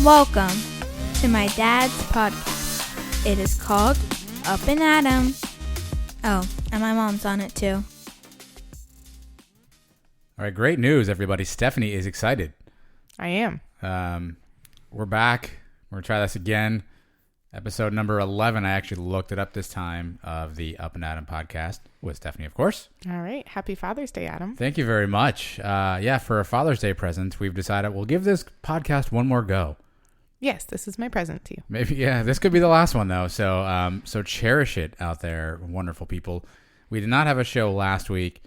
Welcome to my dad's podcast. It is called Up and Adam. Oh, and my mom's on it too. All right, great news, everybody. Stephanie is excited. I am. We're back. We're going to try this again. Episode number 11. I actually looked it up this time of the Up and Adam podcast with Stephanie, of course. All right. Happy Father's Day, Adam. Thank you very much. For a Father's Day present, we've decided we'll give this podcast one more go. Yes, this is my present to you. Maybe, this could be the last one, though. So cherish it out there, wonderful people. We did not have a show last week.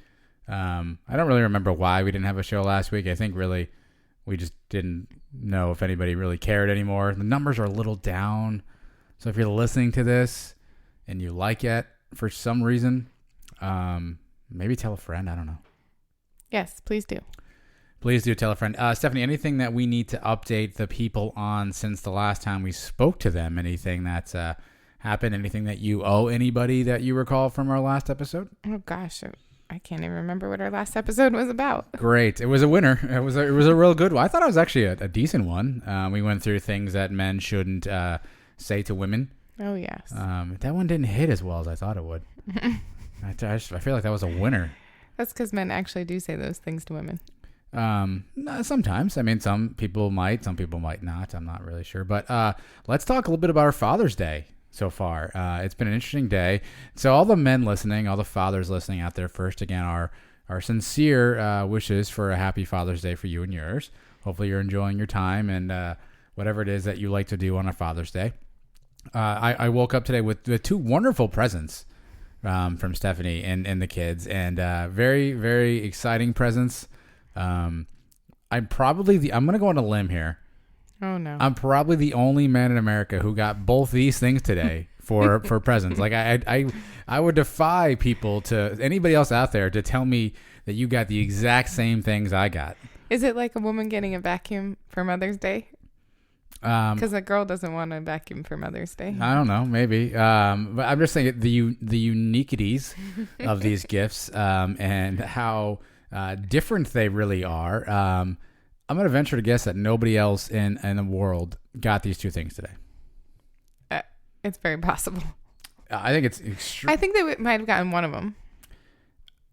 I don't really remember why we didn't have a show last week. I think really we just didn't know if anybody really cared anymore. The numbers are a little down. So if you're listening to this and you like it for some reason, maybe tell a friend. I don't know. Yes, please do. Please do tell a friend. Stephanie, anything that we need to update the people on since the last time we spoke to them? Anything that's happened? Anything that you owe anybody that you recall from our last episode? Oh, gosh. I can't even remember what our last episode was about. Great. It was a winner. It was a real good one. I thought it was actually a decent one. We went through things that men shouldn't say to women. Oh, yes. That one didn't hit as well as I thought it would. I feel like that was a winner. That's because men actually do say those things to women. Sometimes. I mean, some people might not. I'm not really sure. But let's talk a little bit about our Father's Day so far. It's been an interesting day. So all the men listening, all the fathers listening out there, first, again, our sincere wishes for a happy Father's Day for you and yours. Hopefully you're enjoying your time and whatever it is that you like to do on a Father's Day. I woke up today with two wonderful presents from Stephanie and the kids, and very, very exciting presents. I'm going to go on a limb here. Oh, no. I'm probably the only man in America who got both these things today for presents. Like I would defy anybody else out there to tell me that you got the exact same things I got. Is it like a woman getting a vacuum for Mother's Day? Because a girl doesn't want a vacuum for Mother's Day. I don't know, maybe. But I'm just saying the uniquities of these gifts and how different they really are. I'm going to venture to guess that nobody else in the world got these two things today. It's very possible. I think it's extreme. I think they might have gotten one of them.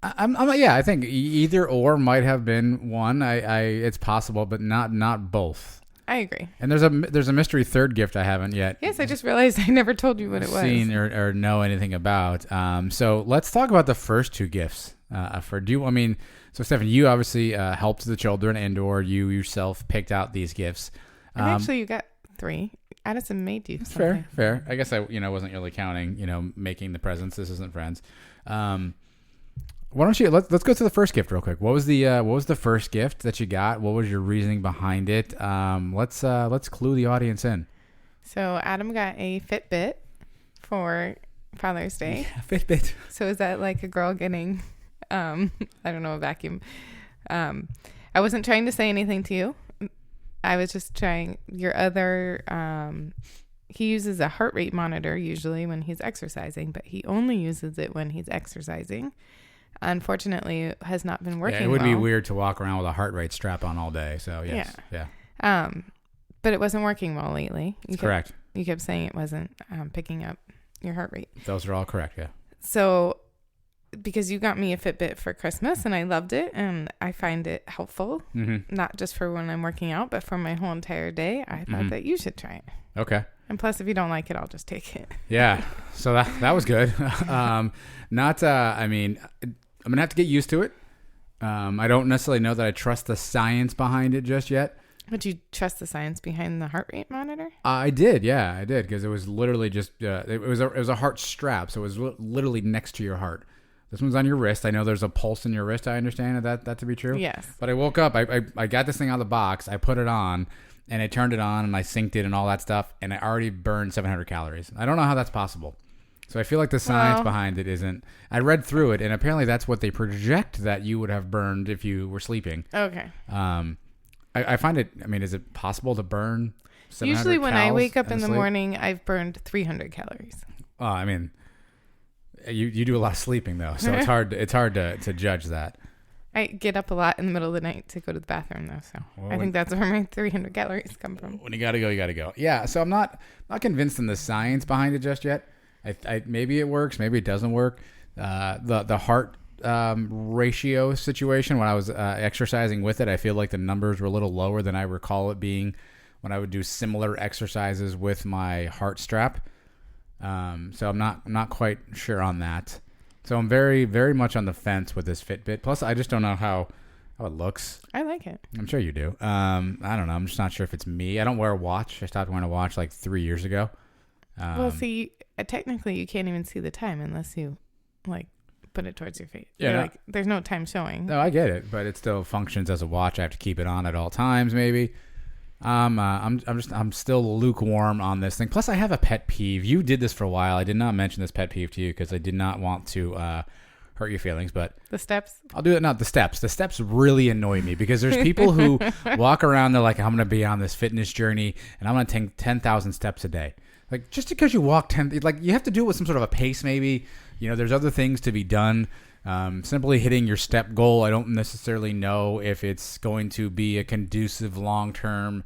I think either or might have been one. It's possible, but not both. I agree. And there's a mystery third gift I haven't yet. Yes, I just realized I never told you what it was. Seen or know anything about. So let's talk about the first two gifts. So Stephen, you obviously helped the children, and/or you yourself picked out these gifts. And actually, you got three. Addison made you something. Fair. I guess I wasn't really counting. Making the presents. This isn't friends. Why don't you let's go to the first gift real quick. What was the first gift that you got? What was your reasoning behind it? Let's clue the audience in. So Adam got a Fitbit for Father's Day. Yeah, Fitbit. So is that like a girl getting I don't know, a vacuum? I wasn't trying to say anything to you. I was just trying your other he uses a heart rate monitor usually when he's exercising, but he only uses it when he's exercising. Unfortunately, it has not been working. Yeah, it would be weird to walk around with a heart rate strap on all day. So yes, yeah. But it wasn't working well lately. Correct. You kept saying it wasn't picking up your heart rate. Those are all correct. Yeah. So, because you got me a Fitbit for Christmas and I loved it and I find it helpful, not just for when I'm working out, but for my whole entire day, I thought that you should try it. Okay. And plus, if you don't like it, I'll just take it. Yeah. So that was good. I'm going to have to get used to it. I don't necessarily know that I trust the science behind it just yet. Would you trust the science behind the heart rate monitor? I did. Yeah, I did. Because it was literally just, it was a heart strap. So it was literally next to your heart. This one's on your wrist. I know there's a pulse in your wrist. I understand that to be true. Yes. But I woke up. I got this thing out of the box. I put it on. And I turned it on and I synced it and all that stuff. And I already burned 700 calories. I don't know how that's possible. So I feel like the science behind it isn't. I read through it, and apparently that's what they project that you would have burned if you were sleeping. Okay. I find it, is it possible to burn 700 Usually when I wake up in the sleep? morning, I've burned 300 calories. You do a lot of sleeping, though, so it's hard to judge that. I get up a lot in the middle of the night to go to the bathroom, though. So I think that's where my 300 calories come from. When you gotta go, you gotta go. Yeah. So I'm not convinced in the science behind it just yet. Maybe it works, maybe it doesn't work. The heart ratio situation when I was exercising with it, I feel like the numbers were a little lower than I recall it being when I would do similar exercises with my heart strap. So I'm not quite sure on that. So I'm very, very much on the fence with this Fitbit. Plus, I just don't know how it looks. I like it. I'm sure you do. I don't know. I'm just not sure if it's me. I don't wear a watch. I stopped wearing a watch like 3 years ago. Well, see, technically you can't even see the time unless you like put it towards your face. Yeah. Like there's no time showing. No, I get it, but it still functions as a watch. I have to keep it on at all times, maybe. I'm still lukewarm on this thing. Plus, I have a pet peeve. You did this for a while. I did not mention this pet peeve to you because I did not want to hurt your feelings. But the steps. I'll do it. Not the steps. The steps really annoy me because there's people who walk around. They're like, I'm going to be on this fitness journey and I'm going to take 10,000 steps a day. Like just because you walk 10, like you have to do it with some sort of a pace. Maybe there's other things to be done. Simply hitting your step goal, I don't necessarily know if it's going to be a conducive long-term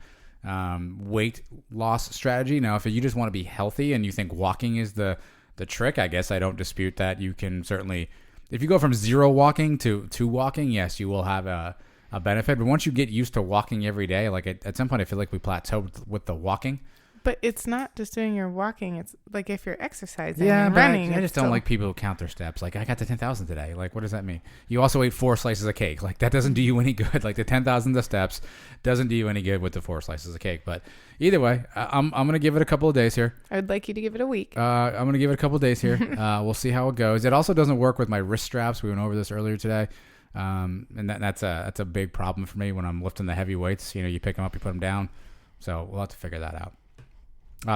weight loss strategy. Now, if you just want to be healthy and you think walking is the trick, I guess I don't dispute that. You can certainly, if you go from zero walking to walking, yes, you will have a benefit. But once you get used to walking every day, like at some point, I feel like we plateaued with the walking. But it's not just doing your walking. It's like if you're exercising and running. I just don't like people who count their steps. Like, I got to 10,000 today. Like, what does that mean? You also ate 4 slices of cake. Like, that doesn't do you any good. Like, the 10,000 of steps doesn't do you any good with the 4 slices of cake. But either way, I'm going to give it a couple of days here. I would like you to give it a week. I'm going to give it a couple of days here. We'll see how it goes. It also doesn't work with my wrist straps. We went over this earlier today. And that's a big problem for me when I'm lifting the heavy weights. You pick them up, you put them down. So we'll have to figure that out.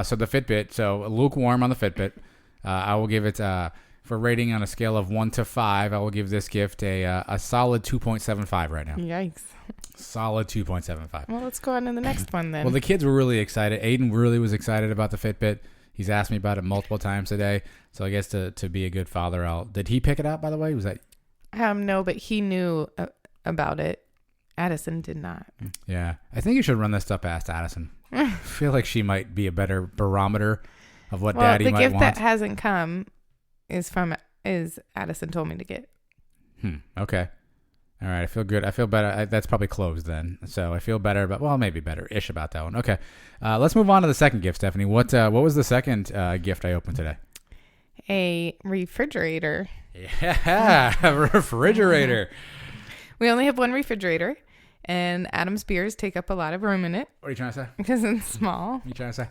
So the Fitbit, so lukewarm on the Fitbit. I will give it, for rating on a scale of 1 to 5, I will give this gift a solid 2.75 right now. Yikes. Solid 2.75. Well, let's go on to the next one then. Well, the kids were really excited. Aiden really was excited about the Fitbit. He's asked me about it multiple times today. So I guess to be a good father, did he pick it up, by the way? Was that? No, but he knew about it. Addison did not. Yeah. I think you should run this stuff past Addison. I feel like she might be a better barometer of what daddy might want. The gift that hasn't come is Addison told me to get. Okay. All right. I feel good. I feel better. That's probably closed then. So I feel better, maybe better-ish about that one. Okay. Let's move on to the second gift, Stephanie. What was the second gift I opened today? A refrigerator. Yeah, a refrigerator. We only have one refrigerator. And Adam's beers take up a lot of room in it. What are you trying to say? Because it's small. What are you trying to say?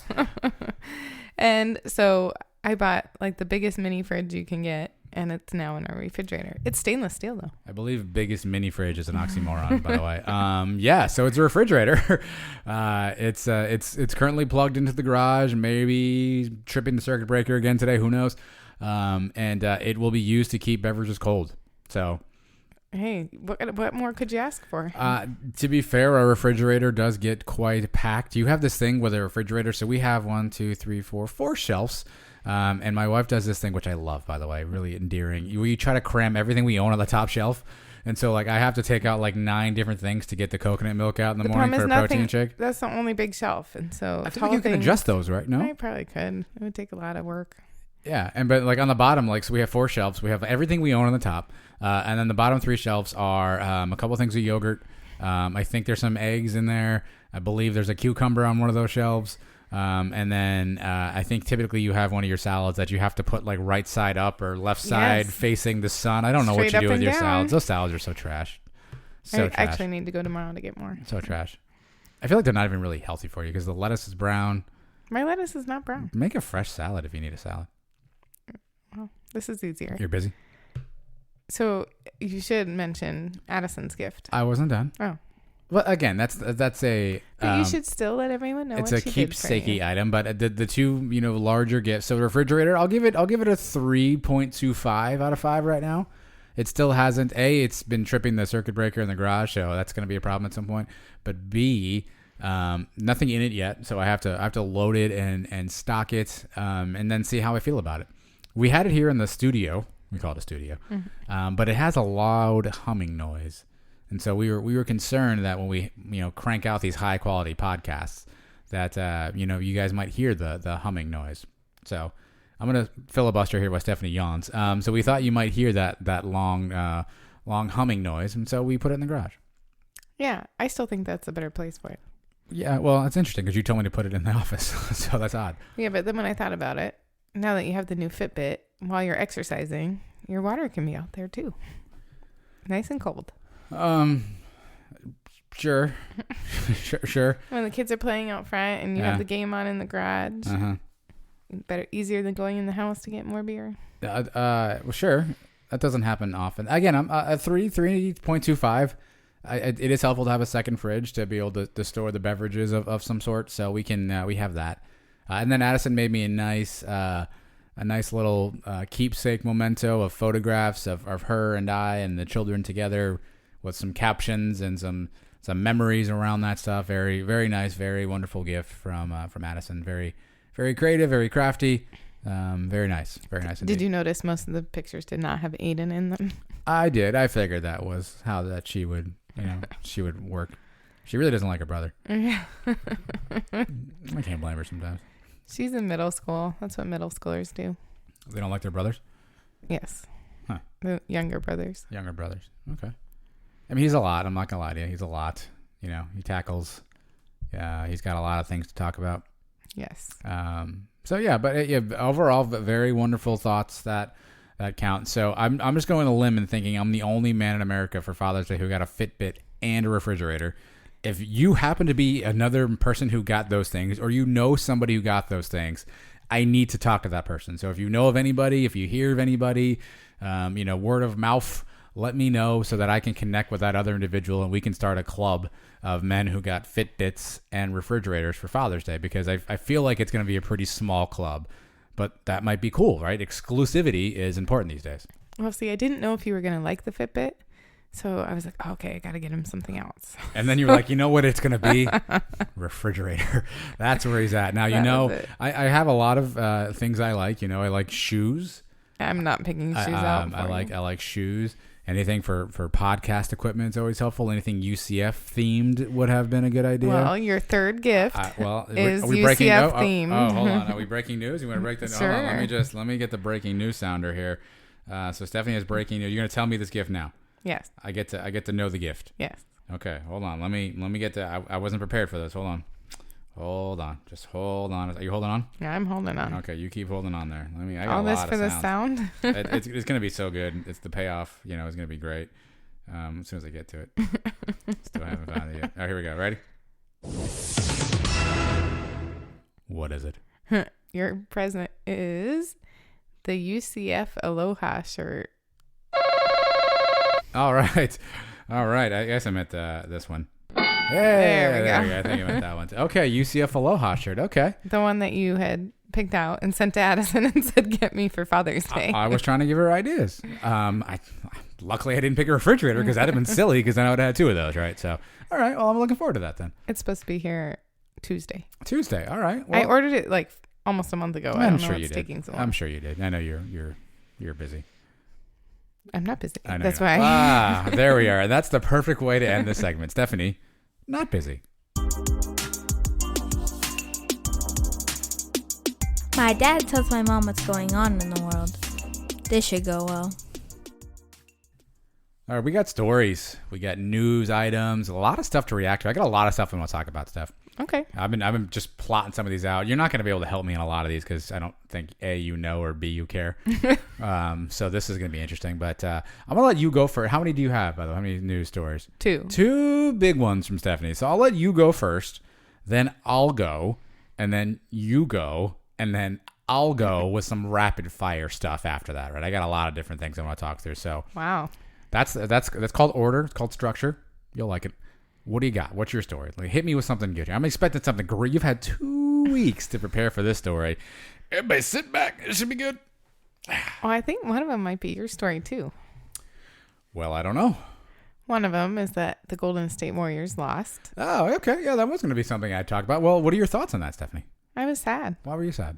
And so I bought like the biggest mini fridge you can get, and it's now in our refrigerator. It's stainless steel though. I believe biggest mini fridge is an oxymoron, by the way. Yeah, so it's a refrigerator. It's currently plugged into the garage, maybe tripping the circuit breaker again today. Who knows? And it will be used to keep beverages cold. So. Hey, what more could you ask for? To be fair, our refrigerator does get quite packed. You have this thing with a refrigerator. So we have 4 shelves. And my wife does this thing, which I love, by the way, really endearing. You try to cram everything we own on the top shelf. And so like I have to take out like 9 different things to get the coconut milk out in the morning for a protein shake. That's the only big shelf. And so I feel like you can adjust those, right? No? I probably could. It would take a lot of work. Yeah, but like on the bottom, like so we have 4 shelves. We have everything we own on the top, and then the bottom 3 shelves are a couple things of yogurt. I think there's some eggs in there. I believe there's a cucumber on one of those shelves, and then I think typically you have one of your salads that you have to put like right side up or left side facing the sun. I don't know what you do with your salads. Those salads are so trash. I actually need to go tomorrow to get more. So trash. I feel like they're not even really healthy for you because the lettuce is brown. My lettuce is not brown. Make a fresh salad if you need a salad. Well, this is easier. You're busy? So you should mention Addison's gift. I wasn't done. Oh. Well, again, that's a. But you should still let everyone know. It's a keepsakey item, but the 2 larger gifts. So the refrigerator, I'll give it a 3.25 out of 5 right now. It still hasn't. A, it's been tripping the circuit breaker in the garage, so that's going to be a problem at some point. But B, nothing in it yet, so I have to load it and stock it, and then see how I feel about it. We had it here in the studio. We call it a studio. Mm-hmm. But it has a loud humming noise. And so we were concerned that when we crank out these high quality podcasts, that you guys might hear the humming noise. So I'm gonna filibuster here while Stephanie yawns. So we thought you might hear that long humming noise, and so we put it in the garage. Yeah, I still think that's a better place for it. Yeah, well, it's interesting because you told me to put it in the office, so that's odd. Yeah, but then when I thought about it, now that you have the new Fitbit, while you're exercising, your water can be out there too, nice and cold. Sure. Sure. When the kids are playing out front and you have the game on in the garage, easier than going in the house to get more beer. Well, sure. That doesn't happen often. Again, I'm at 3.25. It is helpful to have a second fridge to be able to store the beverages of some sort. So we have that. And then Addison made me a nice little keepsake memento of photographs of her and I and the children together with some captions and some memories around that stuff. Very, very nice, very wonderful gift from Addison. Very, very creative, very crafty. Very nice indeed. Did you notice most of the pictures did not have Aiden in them? I did. I figured that was how that she would work. She really doesn't like her brother. I can't blame her sometimes. She's in middle school. That's what middle schoolers do. They don't like their brothers? Yes. Huh. The younger brothers. Younger brothers. Okay. I mean, he's a lot. I'm not going to lie to you. He's a lot. He tackles. He's got a lot of things to talk about. Yes. So yeah, but overall, very wonderful thoughts that count. So I'm just going on a limb and thinking I'm the only man in America for Father's Day who got a Fitbit and a refrigerator. If you happen to be another person who got those things, or somebody who got those things, I need to talk to that person. So if you know of anybody, if you hear of anybody, word of mouth, let me know so that I can connect with that other individual and we can start a club of men who got Fitbits and refrigerators for Father's Day, because I feel like it's going to be a pretty small club, but that might be cool, right? Exclusivity is important these days. Well, see, I didn't know if you were going to like the Fitbit, so I was like, oh, okay, I got to get him something else. And then you were like, you know what it's going to be? Refrigerator. That's where he's at. Now, I have a lot of things I like. I like shoes. I'm not picking shoes out. I like shoes. Anything for podcast equipment is always helpful. Anything UCF themed would have been a good idea. Well, your third gift is are we UCF themed. Oh, hold on. Are we breaking news? You want to break the news? Sure. Hold on. Let me get the breaking news sounder here. So Stephanie has breaking news. You're going to tell me this gift now. Yes. I get to know the gift. Yes. Okay. Hold on. Let me get to. I wasn't prepared for this. Hold on. Just hold on. Are you holding on? Yeah, I'm holding on. Okay, you keep holding on there. I got all a this lot for of the sound. sound. It's going to be so good. It's the payoff. It's going to be great. As soon as I get to it. Still haven't found it yet. All right, here we go. Ready? What is it? Your present is the UCF Aloha shirt. All right. I guess I meant this one. Hey, there we go. I think I meant that one too. Okay, UCF Aloha shirt. Okay. The one that you had picked out and sent to Addison and said, get me for Father's Day. I was trying to give her ideas. Luckily, I didn't pick a refrigerator because that'd have been silly because then I would have had two of those, right? So, all right. Well, I'm looking forward to that then. It's supposed to be here Tuesday. All right. Well, I ordered it like almost a month ago. I don't know what's taking so long. I'm sure you did. I know you're busy. I'm not busy. I know That's you're not. why. There we are. That's the perfect way to end this segment. Stephanie, not busy. My dad tells my mom what's going on in the world. This should go well. All right, we got stories. We got news items. A lot of stuff to react to. I got a lot of stuff I want to talk about, Steph. Okay. I've been just plotting some of these out. You're not going to be able to help me in a lot of these because I don't think A, you know, or B, you care. So this is going to be interesting. But I'm going to let you go first. How many do you have, by the way? How many news stories? 2. 2 big ones from Stephanie. So I'll let you go first. Then I'll go. And then you go. And then I'll go with some rapid fire stuff after that, right? I got a lot of different things I want to talk through. So wow. That's called order. It's called structure. You'll like it. What do you got? What's your story? Like, hit me with something good. I'm expecting something great. You've had 2 weeks to prepare for this story. Everybody sit back. It should be good. Well, I think one of them might be your story too. Well, I don't know. One of them is that the Golden State Warriors lost. Oh, okay. Yeah, that was going to be something I'd talk about. Well, what are your thoughts on that, Stephanie? I was sad. Why were you sad?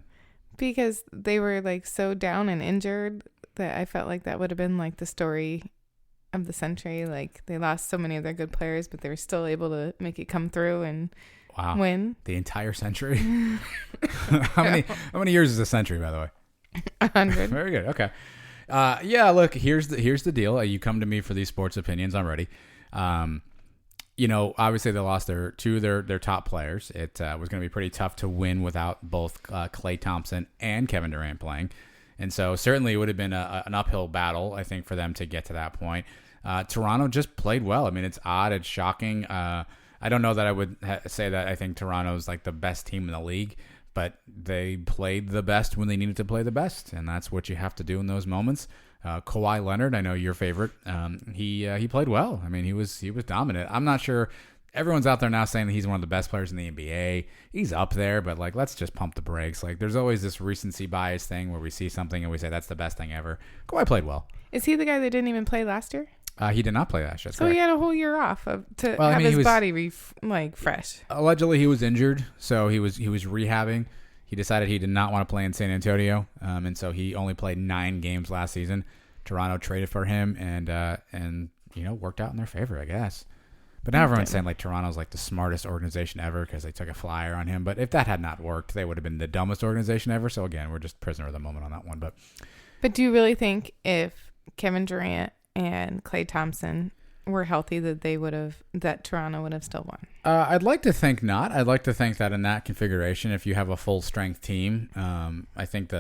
Because they were like so down and injured that I felt like that would have been like the story of the century. Like, they lost so many of their good players, but they were still able to make it come through and win. The entire century? How many years is a century, by the way? 100. Very good. Okay. Yeah, look, here's the deal. You come to me for these sports opinions. I'm ready. Obviously they lost their top players. It was going to be pretty tough to win without both Klay Thompson and Kevin Durant playing. And so certainly it would have been an uphill battle, I think, for them to get to that point. Toronto just played well. I mean, it's odd. It's shocking. I don't know that I would say that I think Toronto's like the best team in the league, but they played the best when they needed to play the best, and that's what you have to do in those moments. Kawhi Leonard, I know your favorite. He played well. I mean, he was dominant. I'm not sure. Everyone's out there now saying that he's one of the best players in the NBA. He's up there, but like, let's just pump the brakes. Like, there's always this recency bias thing where we see something and we say that's the best thing ever. Kawhi played well. Is he the guy that didn't even play last year? He did not play last year. So he had a whole year off to have his body fresh. Allegedly, he was injured, so he was rehabbing. He decided he did not want to play in San Antonio, and so he only played 9 games last season. Toronto traded for him, and worked out in their favor, I guess. But now everyone's saying like Toronto's like the smartest organization ever because they took a flyer on him. But if that had not worked, they would have been the dumbest organization ever. So again, we're just prisoner of the moment on that one. But do you really think if Kevin Durant and Klay Thompson were healthy that Toronto would have still won? I'd like to think not. I'd like to think that in that configuration, if you have a full strength team, I think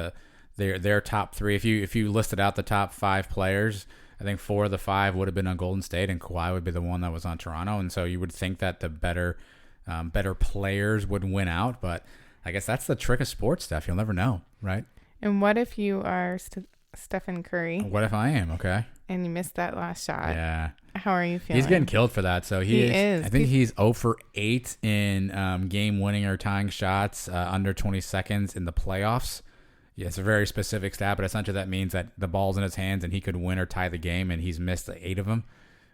their top 3. If you listed out the top 5 players, I think 4 of the 5 would have been on Golden State, and Kawhi would be the one that was on Toronto. And so you would think that the better players would win out. But I guess that's the trick of sports stuff. You'll never know, right? And what if you are Stephen Curry? What if I am? Okay. And you missed that last shot. Yeah. How are you feeling? He's getting killed for that. So he is. I think he's 0 for 8 in game-winning or tying shots under 20 seconds in the playoffs. Yeah, it's a very specific stat, but essentially that means that the ball's in his hands and he could win or tie the game, and he's missed 8 of them.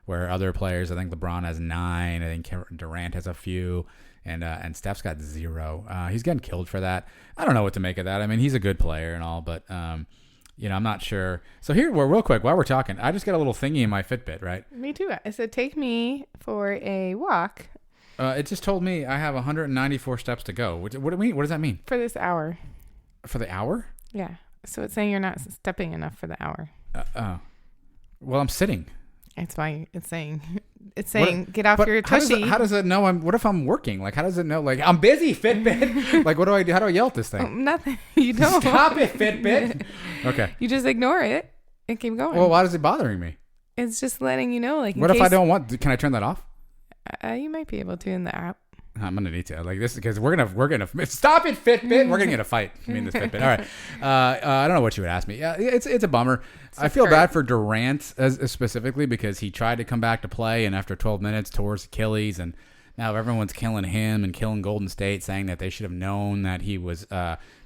Where other players, I think LeBron has 9, I think Durant has a few, and Steph's got 0. He's getting killed for that. I don't know what to make of that. I mean, he's a good player and all, but I'm not sure. So here, real quick, while we're talking, I just got a little thingy in my Fitbit, right? Me too. I said, take me for a walk. It just told me I have 194 steps to go. What does that mean? For this hour. For the hour? Yeah. So it's saying you're not stepping enough for the hour. Well, I'm sitting. It's why it's saying get off your tushy. How does it know what if I'm working? Like, how does it know? Like, I'm busy, Fitbit. Like, what do I do? How do I yell at this thing? Nothing. You don't. Stop it, Fitbit. Okay. You just ignore it and keep going. Well, why is it bothering me? It's just letting you know. Like, what if I don't want? Can I turn that off? You might be able to in the app. I'm gonna need to like this because we're gonna stop it, Fitbit. We're gonna get a fight. I mean, this Fitbit. All right. I don't know what you would ask me. Yeah, it's a bummer. I feel bad for Durant as specifically because he tried to come back to play, and after 12 minutes tore his Achilles, and now everyone's killing him and killing Golden State, saying that they should have known that he was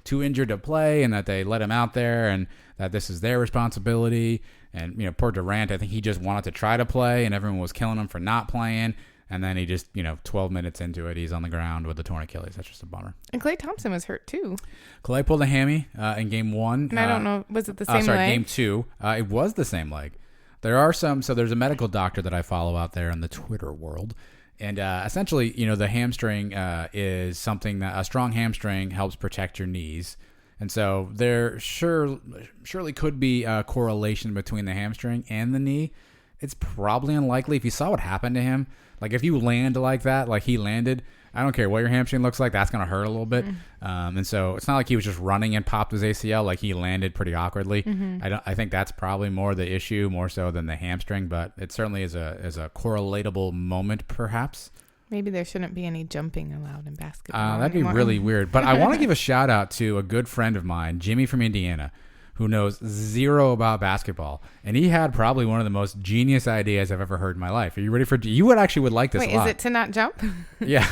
too injured to play and that they let him out there and that this is their responsibility. And poor Durant, I think he just wanted to try to play, and everyone was killing him for not playing. And then he just, 12 minutes into it, he's on the ground with a torn Achilles. That's just a bummer. And Klay Thompson was hurt too. Klay pulled a hammy in game 1. And I don't know, was it the same leg? Game 2. It was the same leg. There are so there's a medical doctor that I follow out there in the Twitter world. And essentially, the hamstring is something that a strong hamstring helps protect your knees. And so there surely could be a correlation between the hamstring and the knee. It's probably unlikely. If you saw what happened to him, like if you land like that, like he landed, I don't care what your hamstring looks like, that's going to hurt a little bit. And so it's not like he was just running and popped his ACL, like he landed pretty awkwardly. I think that's probably more the issue, more so than the hamstring, but it certainly is a correlatable moment, perhaps. Maybe there shouldn't be any jumping allowed in basketball. That'd be really weird. But I want to give a shout out to a good friend of mine, Jimmy from Indiana, who knows 0 about basketball. And he had probably one of the most genius ideas I've ever heard in my life. Are you ready for it? You would like this a lot. Wait, is it to not jump? Yeah.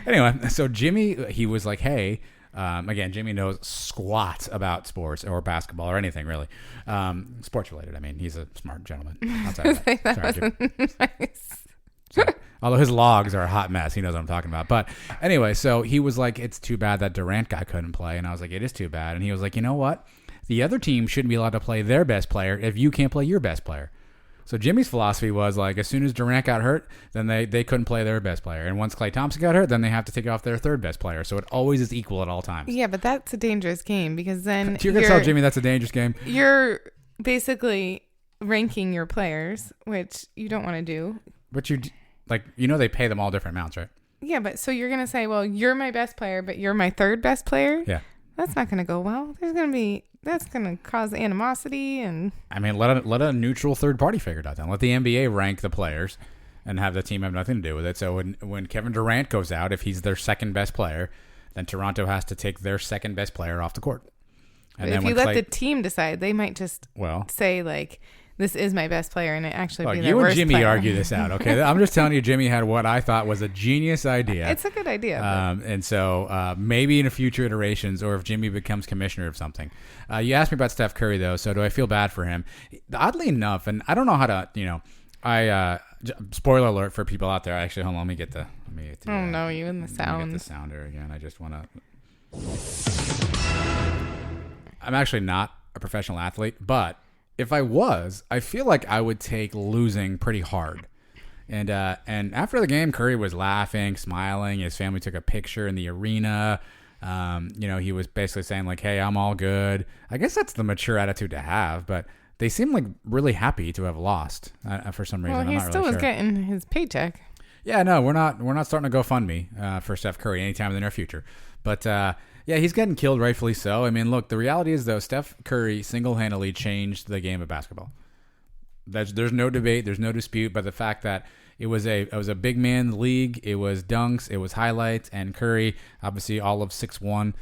Anyway, so Jimmy, he was like, hey, again, Jimmy knows squat about sports or basketball or anything really. Sports related. I mean, he's a smart gentleman. Outside of that. Sorry, Jimmy. Nice. So, although his logs are a hot mess. He knows what I'm talking about. But anyway, so he was like, it's too bad that Durant guy couldn't play. And I was like, it is too bad. And he was like, you know what? the other team shouldn't be allowed to play their best player if you can't play your best player. So Jimmy's philosophy was like, as soon as Durant got hurt, then they couldn't play their best player. And once Klay Thompson got hurt, then they have to take off their third best player. So it always is equal at all times. Yeah, but that's a dangerous game because then You're going to tell Jimmy that's a dangerous game? You're basically ranking your players, which you don't want to do. But they pay them all different amounts, right? Yeah, but so you're going to say, well, you're my best player, but you're my third best player? Yeah. That's not going to go well. That's going to cause animosity and... I mean, let a neutral third party figure it out then. Let the NBA rank the players and have the team have nothing to do with it. So when Kevin Durant goes out, if he's their second best player, then Toronto has to take their second best player off the court. And then if you let the team decide, they might just say like, this is my best player, and it actually be their worst player. You and Jimmy argue this out, okay? I'm just telling you, Jimmy had what I thought was a genius idea. It's a good idea. And so maybe in a future iterations, or if Jimmy becomes commissioner of something. You asked me about Steph Curry, though, so do I feel bad for him? Oddly enough, and I don't know how to, spoiler alert for people out there. Actually, hold on, let me get the oh, no, you and the sound. Let me get the sounder again. I just want to... I'm actually not a professional athlete, but if I was, I feel like I would take losing pretty hard. And after the game, Curry was laughing, smiling. His family took a picture in the arena. He was basically saying like, "Hey, I'm all good." I guess that's the mature attitude to have, but they seem like really happy to have lost for some reason. Well, he still was getting his paycheck. Yeah, no, we're not starting to GoFundMe for Steph Curry anytime in the near future. But yeah, he's getting killed, rightfully so. I mean, look, the reality is though, Steph Curry single-handedly changed the game of basketball. There's no debate, there's no dispute, but the fact that it was a big man league, it was dunks, it was highlights, and Curry, obviously all of 6'1",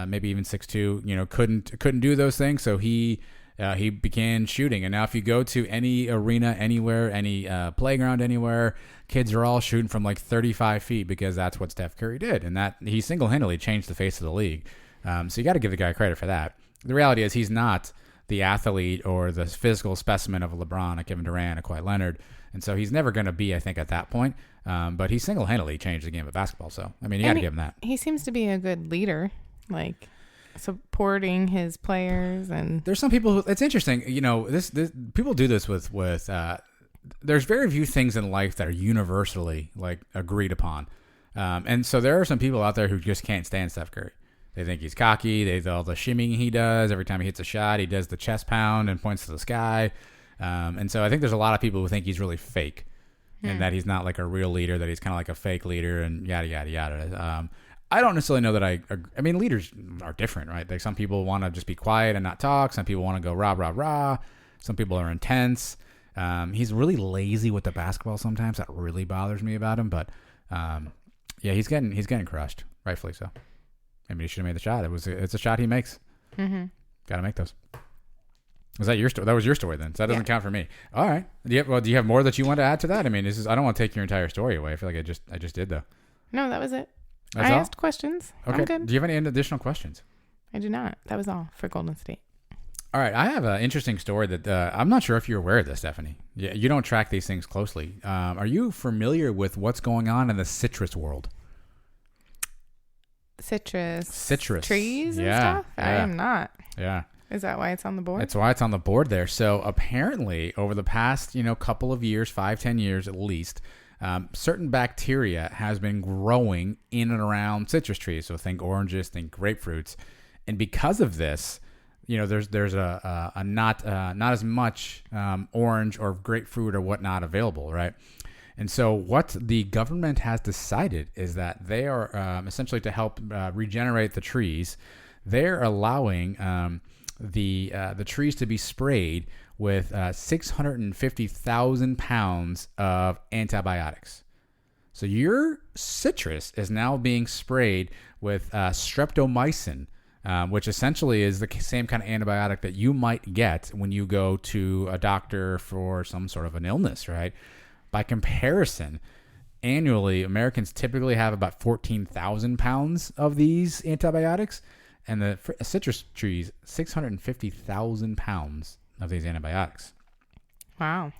maybe even 6'2", couldn't do those things, so he began shooting. And now if you go to any arena anywhere, any playground anywhere, kids are all shooting from like 35 feet because that's what Steph Curry did. And that he single-handedly changed the face of the league. So you got to give the guy credit for that. The reality is he's not the athlete or the physical specimen of a LeBron, a Kevin Durant, a Kawhi Leonard. And so he's never going to be, I think, at that point. But he single-handedly changed the game of basketball. So, I mean, you got to give him that. He seems to be a good leader. Like... supporting his players. And there's some people it's interesting, this people do this with there's very few things in life that are universally like agreed upon, and so there are some people out there who just can't stand Steph Curry. They think he's cocky. They all the shimmying he does every time he hits a shot. He does the chest pound and points to the sky, and so I think there's a lot of people who think he's really fake and that he's not like a real leader, that he's kind of like a fake leader and yada yada yada. I don't necessarily know that I mean, leaders are different, right? Like some people want to just be quiet and not talk. Some people want to go rah, rah, rah. Some people are intense. He's really lazy with the basketball sometimes. That really bothers me about him. But yeah, he's getting crushed, rightfully so. I mean, he should have made the shot. It's a shot he makes. Mm-hmm. Got to make those. Was that your story? That was your story then. So that doesn't count for me. All right. Do you have more that you want to add to that? I mean, I don't want to take your entire story away. I feel like I just did though. No, that was it. That's I all? asked questions. Okay. I'm good. Do you have any additional questions? I do not. That was all for Golden State. All right. I have an interesting story that I'm not sure if you're aware of this, Stephanie. You don't track these things closely. Are you familiar with what's going on in the citrus world? Citrus trees and stuff? Yeah. I am not. Yeah. Is that why it's on the board? That's why it's on the board there. So apparently over the past, couple of years, 5-10 years at least, certain bacteria has been growing in and around citrus trees. So think oranges, think grapefruits. And because of this, there's a not as much orange or grapefruit or whatnot available, right? And so what the government has decided is that they are essentially to help regenerate the trees, they're allowing the trees to be sprayed with 650,000 pounds of antibiotics. So your citrus is now being sprayed with streptomycin, which essentially is the same kind of antibiotic that you might get when you go to a doctor for some sort of an illness, right? By comparison, annually, Americans typically have about 14,000 pounds of these antibiotics, and the citrus trees, 650,000 pounds of these antibiotics. Wow.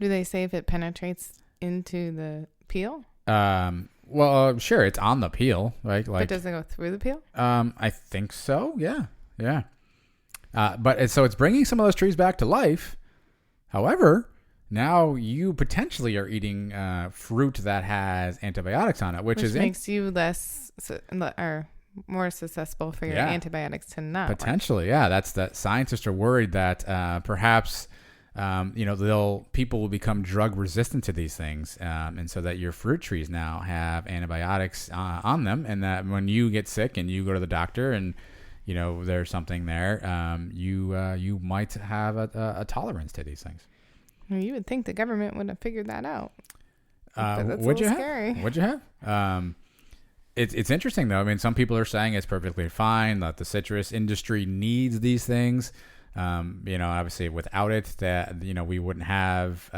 Do they say if it penetrates into the peel? Well, sure, it's on the peel, right? But does it go through the peel? I think so. Yeah. So it's bringing some of those trees back to life. However, now you potentially are eating fruit that has antibiotics on it, which makes you less or more susceptible for your antibiotics to not potentially work. Yeah, that's that. Scientists are worried that perhaps people will become drug resistant to these things, and so that your fruit trees now have antibiotics on them, and that when you get sick and you go to the doctor and there's something there, you might have a tolerance to these things. Well, you would think the government would have figured that out. Would you have? It's interesting though. I mean, some people are saying it's perfectly fine, that the citrus industry needs these things. Obviously without it, that we wouldn't have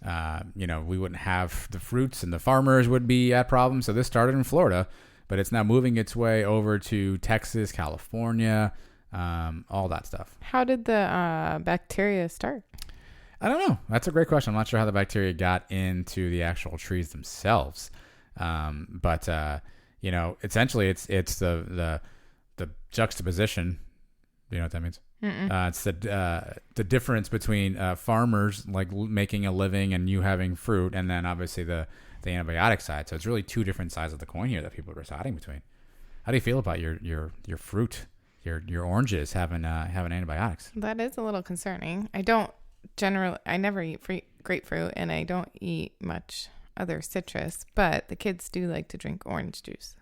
we wouldn't have the fruits, and the farmers would be at problems. So this started in Florida, but it's now moving its way over to Texas, California, all that stuff. How did the bacteria start? I don't know. That's a great question. I'm not sure how the bacteria got into the actual trees themselves. But essentially it's the juxtaposition. You know what that means? It's the difference between farmers like making a living and you having fruit, and then obviously the antibiotic side. So it's really two different sides of the coin here that people are deciding between. How do you feel about your fruit, your oranges having antibiotics? That is a little concerning. I never eat grapefruit, and I don't eat much other citrus, but the kids do like to drink orange juice.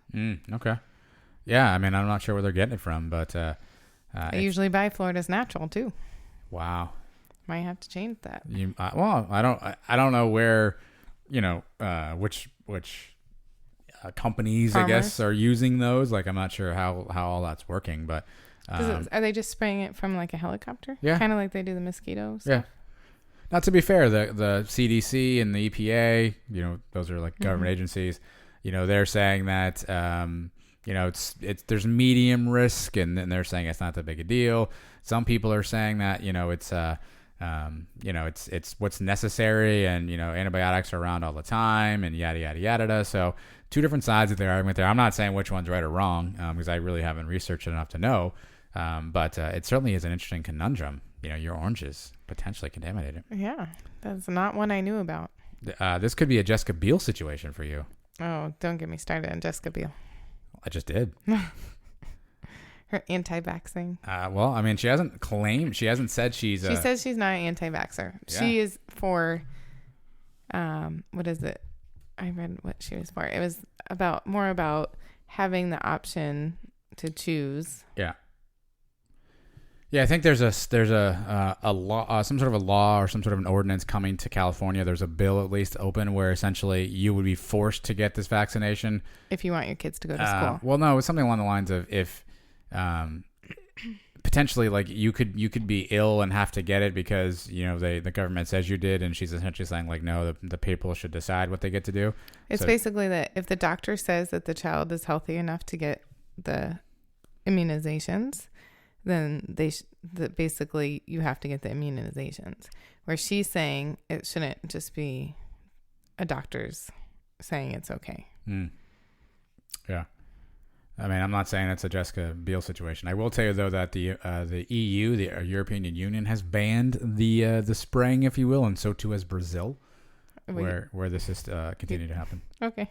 Okay. Yeah, I mean, I'm not sure where they're getting it from, but I usually buy Florida's Natural too. Wow. Might have to change that. I don't know where, which companies, farmers, I guess, are using those. Like, I'm not sure how all that's working, but are they just spraying it from like a helicopter? Yeah, kind of like they do the mosquitoes. Yeah. Now, to be fair, the CDC and the EPA, those are like government agencies. They're saying that there's medium risk, and then they're saying it's not that big a deal. Some people are saying that it's what's necessary, and antibiotics are around all the time, and yada yada yada. So two different sides of the argument there. I'm not saying which one's right or wrong, because I really haven't researched it enough to know. But it certainly is an interesting conundrum. Your oranges potentially contaminated. Yeah, that's not one I knew about. This could be a Jessica Biel situation for you. Oh, don't get me started on Jessica Biel. I just did. Her anti-vaxxing. Well, I mean, she hasn't said she's. She says she's not an anti-vaxxer. Yeah. She is for. What is it? I read what she was for. It was more about having the option to choose. Yeah. Yeah, I think there's a law, some sort of a law or some sort of an ordinance coming to California. There's a bill at least open where essentially you would be forced to get this vaccination if you want your kids to go to school. Well, no, it's something along the lines of if potentially like you could be ill and have to get it because the government says you did, and she's essentially saying like no, the people should decide what they get to do. It's basically that if the doctor says that the child is healthy enough to get the immunizations, then basically you have to get the immunizations. Where she's saying it shouldn't just be a doctor's saying it's okay. Yeah. I mean, I'm not saying it's a Jessica Biel situation. I will tell you though that the EU, the European Union, has banned the spraying, if you will, and so too has Brazil, where this is continuing to happen. Okay.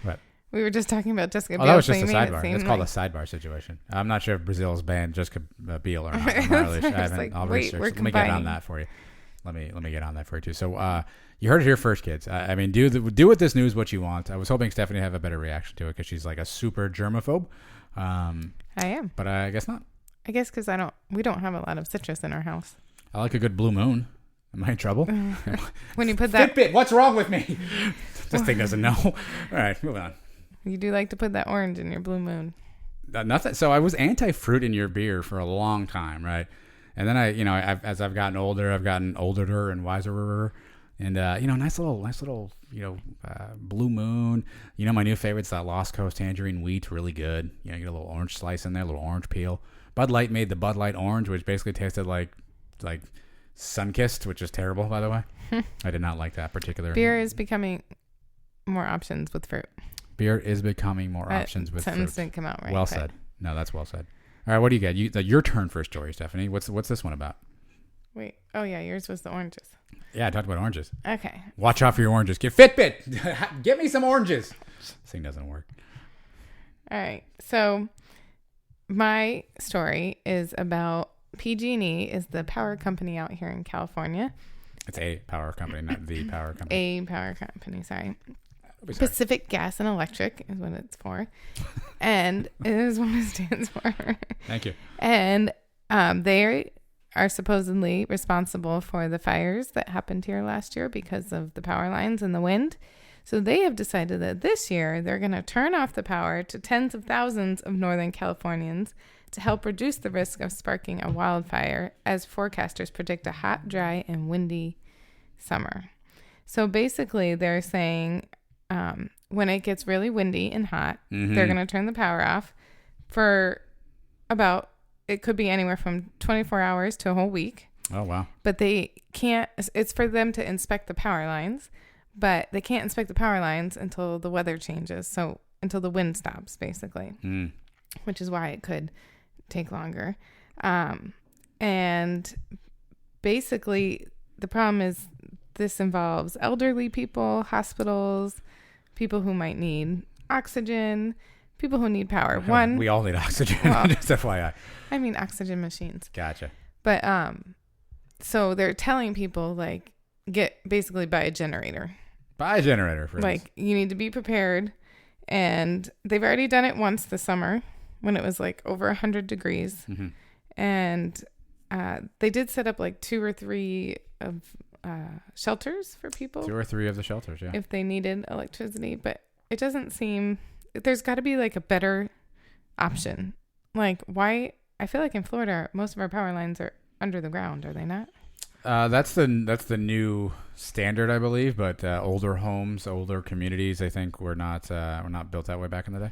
But we were just talking about Jessica Biel. That was just a sidebar. It's called a sidebar situation. I'm not sure if Brazil has banned Jessica Biel or not. I'll research. Let me get on that for you. Let me get on that for you too. So you heard it here first, kids. I mean, do with this news what you want. I was hoping Stephanie would have a better reaction to it because she's like a super germaphobe. I am, but I guess not. I guess because we don't have a lot of citrus in our house. I like a good blue moon. Am I in trouble? When you put that Fitbit, what's wrong with me? This thing doesn't know. All right, moving on. You do like to put that orange in your blue moon. Nothing. So I was anti-fruit in your beer for a long time, right? And then as I've gotten older, I've gotten older and wiser. And nice little blue moon. My new favorite's that Lost Coast tangerine wheat, really good. You get a little orange slice in there, a little orange peel. Bud Light made the Bud Light orange, which basically tasted like Sunkissed, which is terrible, by the way. I did not like that particular. Beer is becoming more options with fruit. Beer is becoming more options with fruit. Sentence didn't come out right. Well said. No, that's well said. All right, what do you got? Your turn for a story, Stephanie. What's this one about? Wait. Oh, yeah. Yours was the oranges. Yeah, I talked about oranges. Okay. Watch out for your oranges. Get Fitbit. Get me some oranges. This thing doesn't work. All right. So my story is about PG&E is the power company out here in California. It's a power company, not the power company. A power company, sorry. Sorry. Pacific Gas and Electric is what it's for. And it is what it stands for. Thank you. And they are supposedly responsible for the fires that happened here last year because of the power lines and the wind. So they have decided that this year they're going to turn off the power to tens of thousands of Northern Californians to help reduce the risk of sparking a wildfire, as forecasters predict a hot, dry, and windy summer. So basically they're saying when it gets really windy and hot, they're going to turn the power off for about, it could be anywhere from 24 hours to a whole week. Oh, wow. But they can't, it's for them to inspect the power lines, but they can't inspect the power lines until the weather changes. So until the wind stops, basically, which is why it could take longer. And basically the problem is this involves elderly people, hospitals, people who might need oxygen, people who need power. We all need oxygen, well, just FYI. I mean, oxygen machines. Gotcha. But so they're telling people, like, basically buy a generator. Buy a generator, for instance. Like, you need to be prepared. And they've already done it once this summer when it was like over 100 degrees. And they did set up like 2 or 3 of shelters for people. 2 or 3 of the shelters, yeah. If they needed electricity. But it doesn't seem, there's got to be like a better option. Like, why? I feel like in Florida, most of our power lines are under the ground, are they not? That's the new standard, I believe. But older homes, older communities, I think were not built that way back in the day.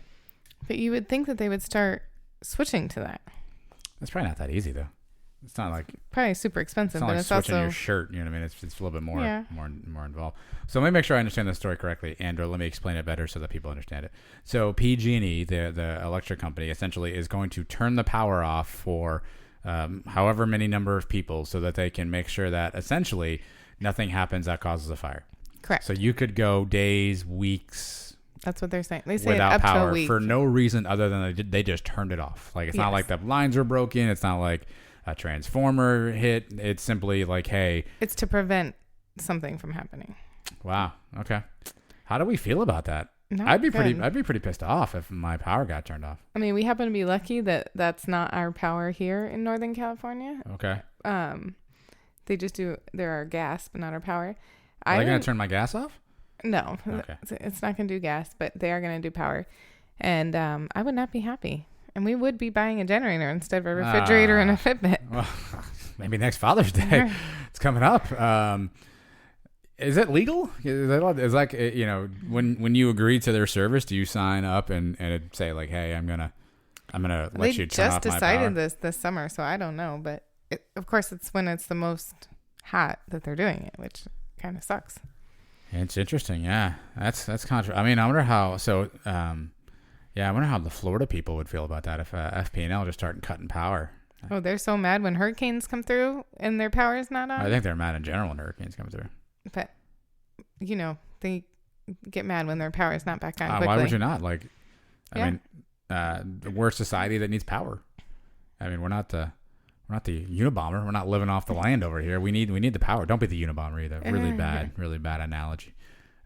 But you would think that they would start switching to that. It's probably not that easy, though. It's not like probably super expensive, it's not but like it's switching also your shirt. You know what I mean? It's a little bit more Yeah. more involved. So let me make sure I understand the story correctly, Andrew. Let me explain it better so that people understand it. So PG&E, the electric company, essentially is going to turn the power off for however many number of people, so that they can make sure that essentially nothing happens that causes a fire. correct. So you could go days, weeks That's what they're saying. They say without up to a power week. for no reason other than they just turned it off. Like, it's not like the lines were broken. It's not like a transformer hit. It's simply like, hey, It's to prevent something from happening. wow, okay. How do we feel about that? Not I'd be good. pretty pissed off if my power got turned off. I mean, we happen to be lucky that that's not our power here in Northern California. Okay. They just do. They're our gas, but not our power. Are they going to turn my gas off? No, Okay. it's not going to do gas, but they are going to do power. And I would not be happy. And we would be buying a generator instead of a refrigerator and a Fitbit. Well, maybe next Father's Day. It's coming up. Is it legal? Is like, you know, when you agree to their service, do you sign up and it say like, hey, I'm gonna let you turn off my power? They just decided this summer, so I don't know. But of course, it's when it's the most hot that they're doing it, which kind of sucks. It's interesting, yeah. That's I mean, I wonder how. So, I wonder how the Florida people would feel about that if FP&L just started cutting power. Oh, they're so mad when hurricanes come through and their power is not on. I think they're mad in general when hurricanes come through. But you know, they get mad when their power is not back on quickly. Why would you not? Like, Yeah. I mean, we're a society that needs power. I mean, we're not the Unabomber. We're not living off the land over here. We need the power. Don't be the Unabomber either. Really bad analogy.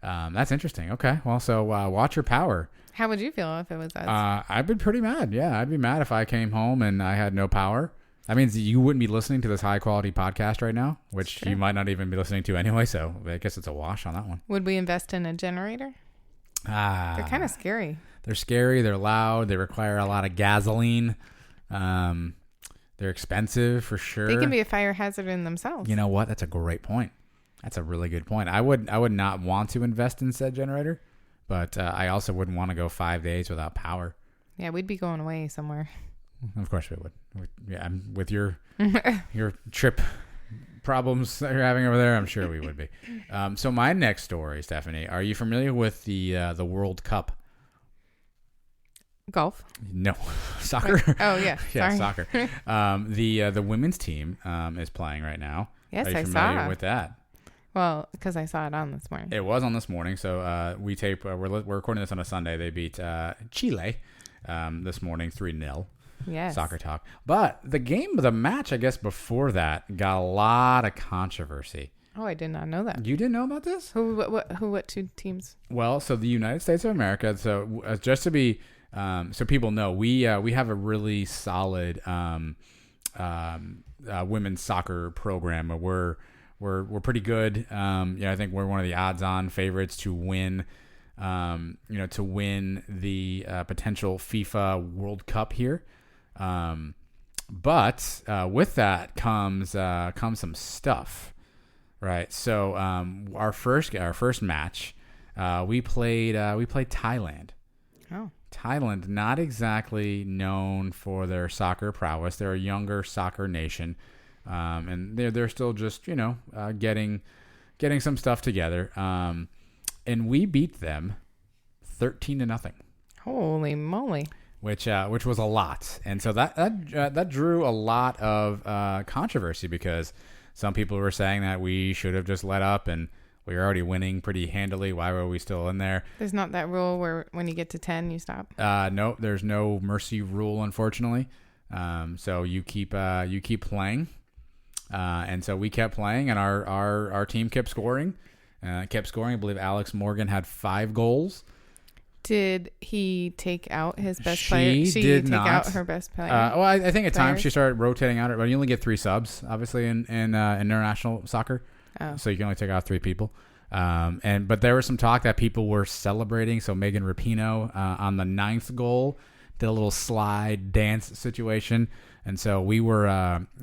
That's interesting. Okay, well, so watch your power. How would you feel if it was us? I'd be pretty mad. Yeah, I'd be mad if I came home and I had no power. That means you wouldn't be listening to this high quality podcast right now, which you might not even be listening to anyway. So I guess it's a wash on that one. Would we invest in a generator? They're kind of scary. They're scary. They're loud. They require a lot of gasoline. They're expensive for sure. They can be a fire hazard in themselves. You know what? That's a great point. That's a really good point. I would not want to invest in said generator, but I also wouldn't want to go 5 days without power. Yeah, we'd be going away somewhere. Of course we would. With your trip problems that you're having over there, I'm sure we would be. So my next story, Stephanie, are you familiar with the World Cup? Golf? No, soccer. Oh, yeah. Yeah, Sorry. soccer. The women's team is playing right now. Yes, Are you I familiar saw. with that? Well, because I saw it on this morning. It was on this morning. So we tape. We're recording this on a Sunday. They beat Chile this morning 3-0. Yes. Soccer talk. But the match, I guess, before that got a lot of controversy. Oh, I did not know that. You didn't know about this? What two teams? Well, so the United States of America. So just to be, so people know, we have a really solid women's soccer program. We're pretty good. I think we're one of the odds-on favorites to win. To win the potential FIFA World Cup here. But with that comes some stuff, right? So our first match, we played Thailand. Oh, Thailand, not exactly known for their soccer prowess. They're a younger soccer nation, and they're still just getting some stuff together. And we beat them 13-0. holy moly! Which was a lot, and so that drew a lot of controversy because some people were saying that we should have just let up and we were already winning pretty handily. Why were we still in there? There's not that rule where when you get to 10 you stop. No, there's no mercy rule, unfortunately. So you keep playing, and so we kept playing, and our team kept scoring. I believe Alex Morgan had 5 goals. Did he take out his best player? She did take not. out her best player. I think at times players? she started rotating out. But you only get 3 subs, obviously, in international soccer. Oh. So you can only take out 3 people. But there was some talk that people were celebrating. So Megan Rapinoe on the 9th goal did a little slide dance situation, and so we were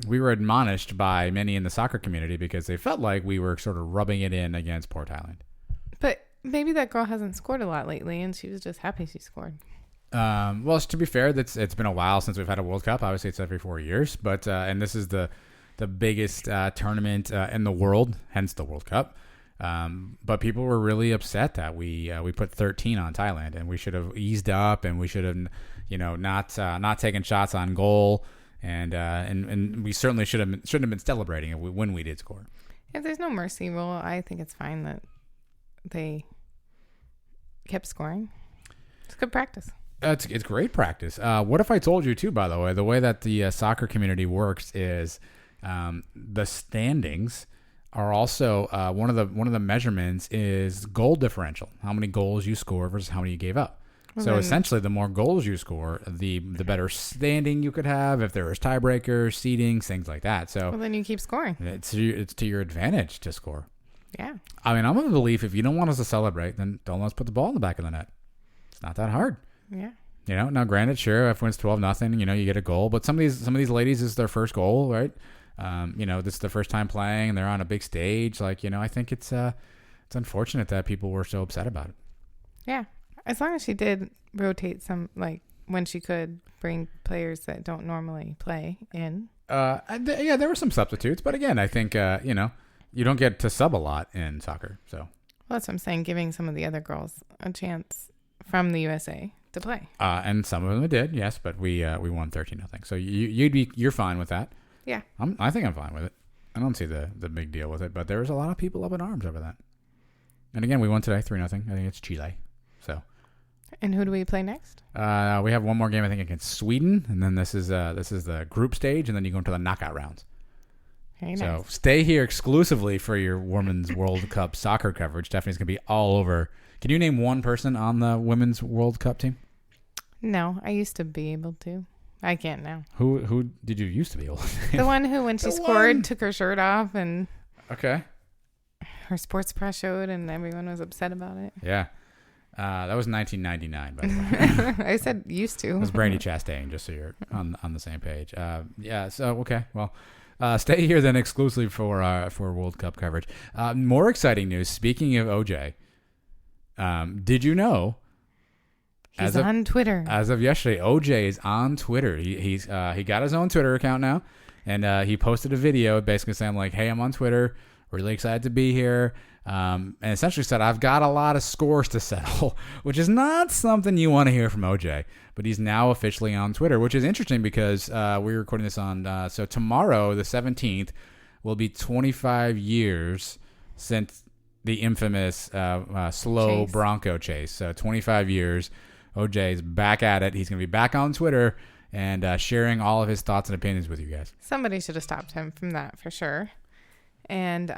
admonished by many in the soccer community because they felt like we were sort of rubbing it in against poor Thailand. But maybe that girl hasn't scored a lot lately, and she was just happy she scored. Well, to be fair, it's been a while since we've had a World Cup. Obviously, it's every 4 years, but and this is the biggest tournament in the world, hence the World Cup. But people were really upset that we put 13 on Thailand, and we should have eased up, and we should have not taken shots on goal, and we certainly shouldn't have been celebrating it when we did score. If there's no mercy rule, I think it's fine that they kept scoring. It's good practice. It's great practice. What if I told you too? By the way that the soccer community works is the standings are also one of the measurements is goal differential. How many goals you score versus how many you gave up. Well, so then, essentially, the more goals you score, the better standing you could have if there was tiebreakers, seedings, things like that. So well, then you keep scoring. it's to your advantage to score. Yeah. I mean, I'm of the belief if you don't want us to celebrate, then don't let us put the ball in the back of the net. It's not that hard. Yeah. Now granted, sure, if it wins 12-0, you get a goal. But some of these ladies, this is their first goal, right? This is their first time playing, and they're on a big stage. I think it's unfortunate that people were so upset about it. Yeah. As long as she did rotate some, when she could bring players that don't normally play in. There were some substitutes, but again, I think you don't get to sub a lot in soccer. So Well, that's what I'm saying, giving some of the other girls a chance from the USA to play. And some of them did, yes, but we won 13-0. So you're fine with that. Yeah. I think I'm fine with it. I don't see the big deal with it, but there was a lot of people up in arms over that. And again, we won today 3-0. I think it's Chile. So. And who do we play next? We have one more game, I think, against Sweden, and then this is the group stage, and then you go into the knockout rounds. Very nice. So stay here exclusively for your Women's World Cup soccer coverage. Stephanie's gonna be all over. Can you name one person on the Women's World Cup team? No, I used to be able to. I can't now. Who did you used to be able to? The one who, when she scored, took her shirt off, and okay, her sports bra showed, and everyone was upset about it. Yeah. That was 1999, by the way. I said used to. It was Brandy Chastain, just so you're on the same page. So okay, well, stay here then exclusively for World Cup coverage. More exciting news. Speaking of OJ, did you know? He's on Twitter. As of yesterday, OJ is on Twitter. He got his own Twitter account now, and he posted a video basically saying like, "Hey, I'm on Twitter. Really excited to be here. and essentially said, I've got a lot of scores to settle, which is not something you want to hear from OJ. But he's now officially on Twitter, which is interesting because we're recording this on, so tomorrow, the 17th, will be 25 years since the infamous slow chase. Bronco chase. So 25 years, OJ is back at it. He's going to be back on Twitter and sharing all of his thoughts and opinions with you guys. Somebody should have stopped him from that for sure. And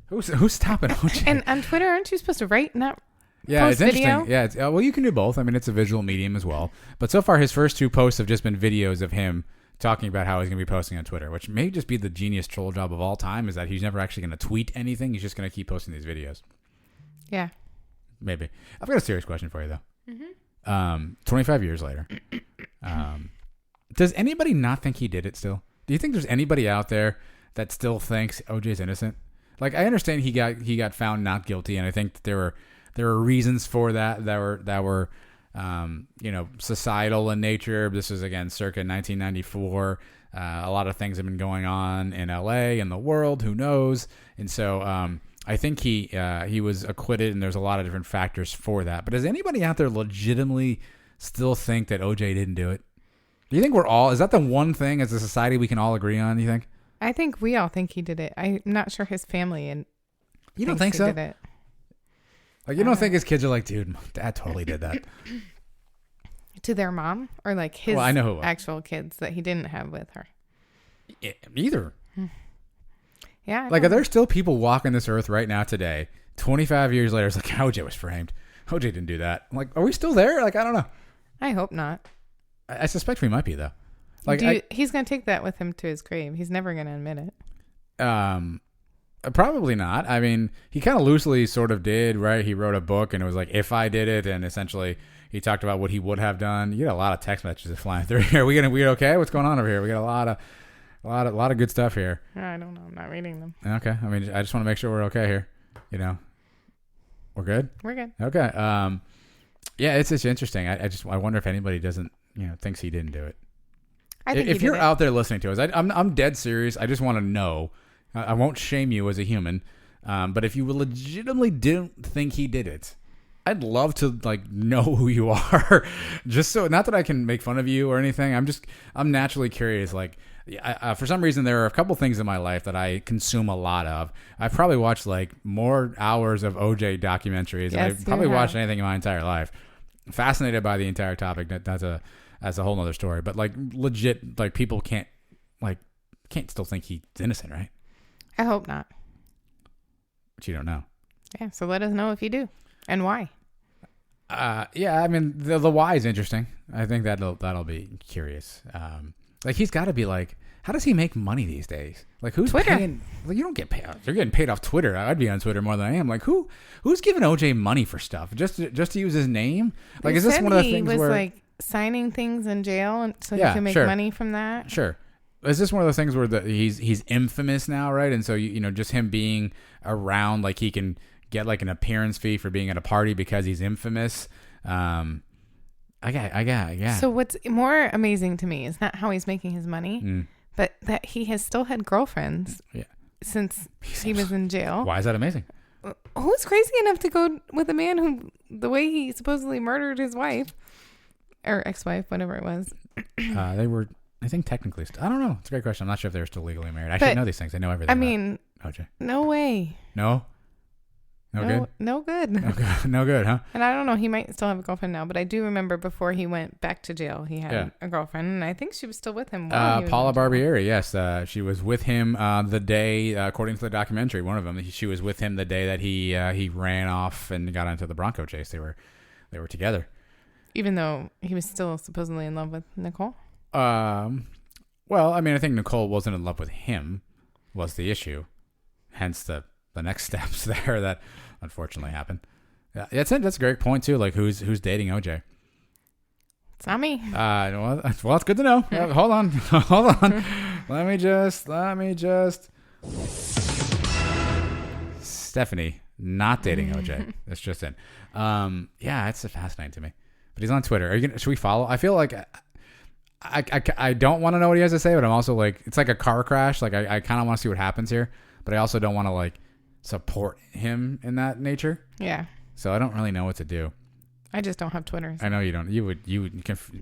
who's stopping OJ? and on Twitter, aren't you supposed to write, not Yeah, post it's interesting. video? Yeah, well, you can do both. I mean, it's a visual medium as well. But so far, his first 2 posts have just been videos of him talking about how he's going to be posting on Twitter, which may just be the genius troll job of all time, is that he's never actually going to tweet anything. He's just going to keep posting these videos. Yeah. Maybe. I've got a serious question for you, though. 25 years later, does anybody not think he did it still? Do you think there's anybody out there that still thinks OJ's innocent? Like, I understand he got found not guilty, and I think that there were reasons for that were societal in nature. This was, again, circa 1994. A lot of things have been going on in LA and the world. Who knows? And so I think he was acquitted, and there's a lot of different factors for that. But does anybody out there legitimately still think that OJ didn't do it? Do you think is that the one thing as a society we can all agree on, you think? I think we all think he did it. I'm not sure his family and You don't think he so? did it. Like, you don't think his kids are like, dude, Dad totally did that? To their mom, or like his Well, I know who. actual kids that he didn't have with her? Either. Yeah. Like, are there still people walking this earth right now today, 25 years later, it's like, OJ was framed. OJ didn't do that. I'm like, are we still there? Like, I don't know. I hope not. I suspect we might be, though. Like, He's going to take that with him to his grave. He's never going to admit it. Probably not. I mean, he kind of loosely sort of did, right? He wrote a book, and it was like, if I did it, and essentially he talked about what he would have done. You got a lot of text messages flying through here. We okay? What's going on over here? We got a lot of good stuff here. I don't know. I'm not reading them. Okay. I mean, I just want to make sure we're okay here. We're good. We're good. Okay. Yeah, it's just interesting. I wonder if anybody doesn't, thinks he didn't do it. I think If you're out there listening to us, I'm dead serious. I just want to know. I won't shame you as a human, but if you legitimately didn't think he did it, I'd love to know who you are. Just so, not that I can make fun of you or anything. I'm naturally curious. For some reason, there are a couple things in my life that I consume a lot of. I've probably watched more hours of OJ documentaries than I've probably watched anything in my entire life. Fascinated by the entire topic. That's a whole nother story. But legit, people can't still think he's innocent, right? I hope not. But you don't know. Yeah. So let us know if you do and why. Yeah. I mean, the why is interesting. I think that'll be curious. He's got to be how does he make money these days? Who's Twitter. paying? You don't get paid. You're getting paid off Twitter. I'd be on Twitter more than I am. Who's giving OJ money for stuff just to use his name? Is this one of the things he was where signing things in jail and so Yeah, he can make sure. money from that? Sure. Is this one of those things where he's infamous now, right? And so just him being around, he can get an appearance fee for being at a party because he's infamous. Yeah. So what's more amazing to me is not how he's making his money, but that he has still had girlfriends since he was in jail. Why is that amazing? Who's crazy enough to go with a man who, the way he supposedly murdered his wife or ex-wife, whatever it was? They were, I think, technically. I don't know. It's a great question. I'm not sure if they're still legally married. I should know these things. I know everything. I mean, OJ. no way. No. No good. No good. No good, huh? And I don't know. He might still have a girlfriend now, but I do remember before he went back to jail, he had a girlfriend, and I think she was still with him. Paula Barbieri, yes. She was with him the day, according to the documentary, one of them, she was with him the day that he ran off and got into the Bronco chase. They were together. Even though he was still supposedly in love with Nicole? Well, I mean, I think Nicole wasn't in love with him was the issue. Hence the next steps there that unfortunately happened. Yeah, that's it. That's a great point too. Who's dating OJ? It's not me. Well, it's good to know. Yeah, hold on. Let me just. Stephanie not dating OJ. That's just it. Yeah, it's fascinating to me. But he's on Twitter. Should we follow? I feel like I don't want to know what he has to say, but I'm also it's like a car crash. I kind of want to see what happens here, but I also don't want to support him in that nature. Yeah. So I don't really know what to do. I just don't have Twitter. So. I know you don't.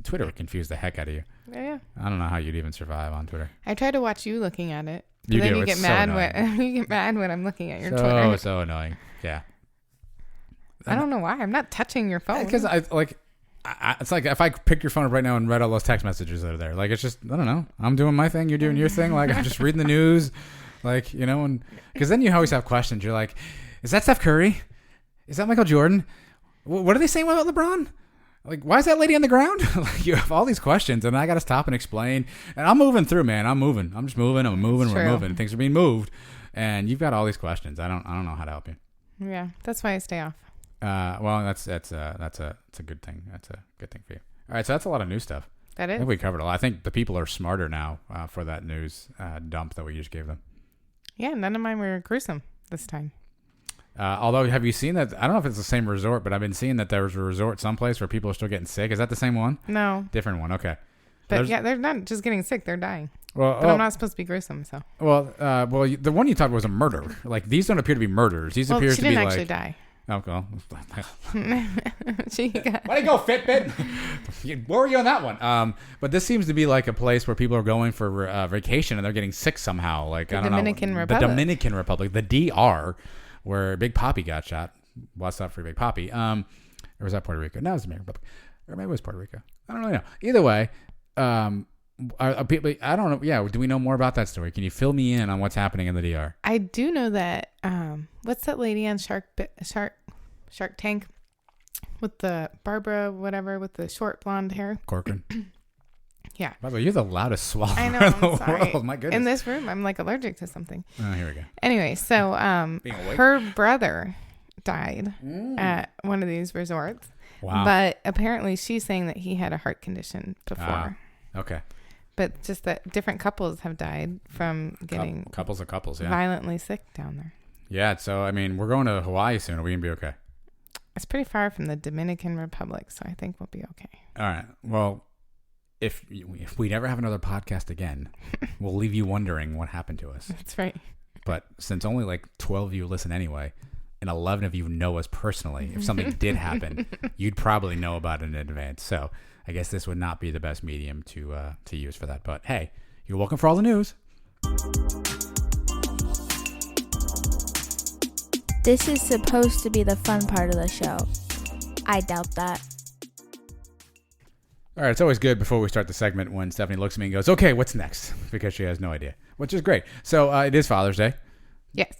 Twitter would confuse the heck out of you. Yeah. I don't know how you'd even survive on Twitter. I try to watch you looking at it. But You then do. you It's get so mad annoying. when you get mad when I'm looking at your Twitter. So annoying. Yeah. I don't know why. I'm not touching your phone. Because it's like if I picked your phone up right now and read all those text messages that are there, like it's just I don't know. I'm doing my thing, you're doing your thing. Like I'm just reading the news, like and because then you always have questions. You're like, is that Steph Curry? Is that Michael Jordan? What are they saying about LeBron? Like, why is that lady on the ground? Like you have all these questions, and I got to stop and explain. And I'm moving through, man. I'm moving. I'm just moving. I'm moving. We're moving. Things are being moved, and you've got all these questions. I don't know how to help you. Yeah, that's why I stay off. Well, that's a good thing. That's a good thing for you. All right, so that's a lot of new stuff. That I is. think we covered a lot. I think the people are smarter now for that news dump that we just gave them. Yeah, none of mine were gruesome this time. Although, have you seen that? I don't know if it's the same resort, but I've been seeing that there was a resort someplace where people are still getting sick. Is that the same one? No. Different one. Okay. But yeah, they're not just getting sick; they're dying. Well, but I'm not supposed to be gruesome, so. Well, the one you talked about was a murder. Like these don't appear to be murders. These appear to be like. She didn't actually die. Oh, well. She got... Way to go, Fitbit. Where were you on that one? But this seems to be like a place where people are going for vacation and they're getting sick somehow. Like the I don't know. The Dominican Republic, the DR, where Big Papi got shot. What's up for Big Papi? Or was that Puerto Rico? No, it was the Dominican Republic. Or maybe it was Puerto Rico. I don't really know. Either way, are people? I don't know. Yeah, do we know more about that story? Can you fill me in on what's happening in the DR? I do know that. What's that lady on Shark Tank with the Barbara whatever with the short blonde hair? Corcoran. Yeah. By the way, you're the loudest swallower I know. in the I'm sorry. world. My goodness. In this room, I'm like allergic to something. Oh, here we go. Anyway, so her brother died at one of these resorts. Wow. But apparently, she's saying that he had a heart condition before. Okay. But just that different couples have died from getting couples, yeah, violently sick down there. Yeah, so I mean, we're going to Hawaii soon. Are we gonna be okay? It's pretty far from the Dominican Republic, so I think we'll be okay. All right. Well, if we never have another podcast again, we'll leave you wondering what happened to us. That's right. But since only like 12 of you listen anyway, and 11 of you know us personally, if something did happen, you'd probably know about it in advance. So I guess this would not be the best medium to use for that. But hey, you're welcome for all the news. This is supposed to be the fun part of the show. I doubt that. All right, it's always good before we start the segment when Stephanie looks at me and goes, okay, what's next? Because she has no idea, which is great. So it is Father's Day. Yes.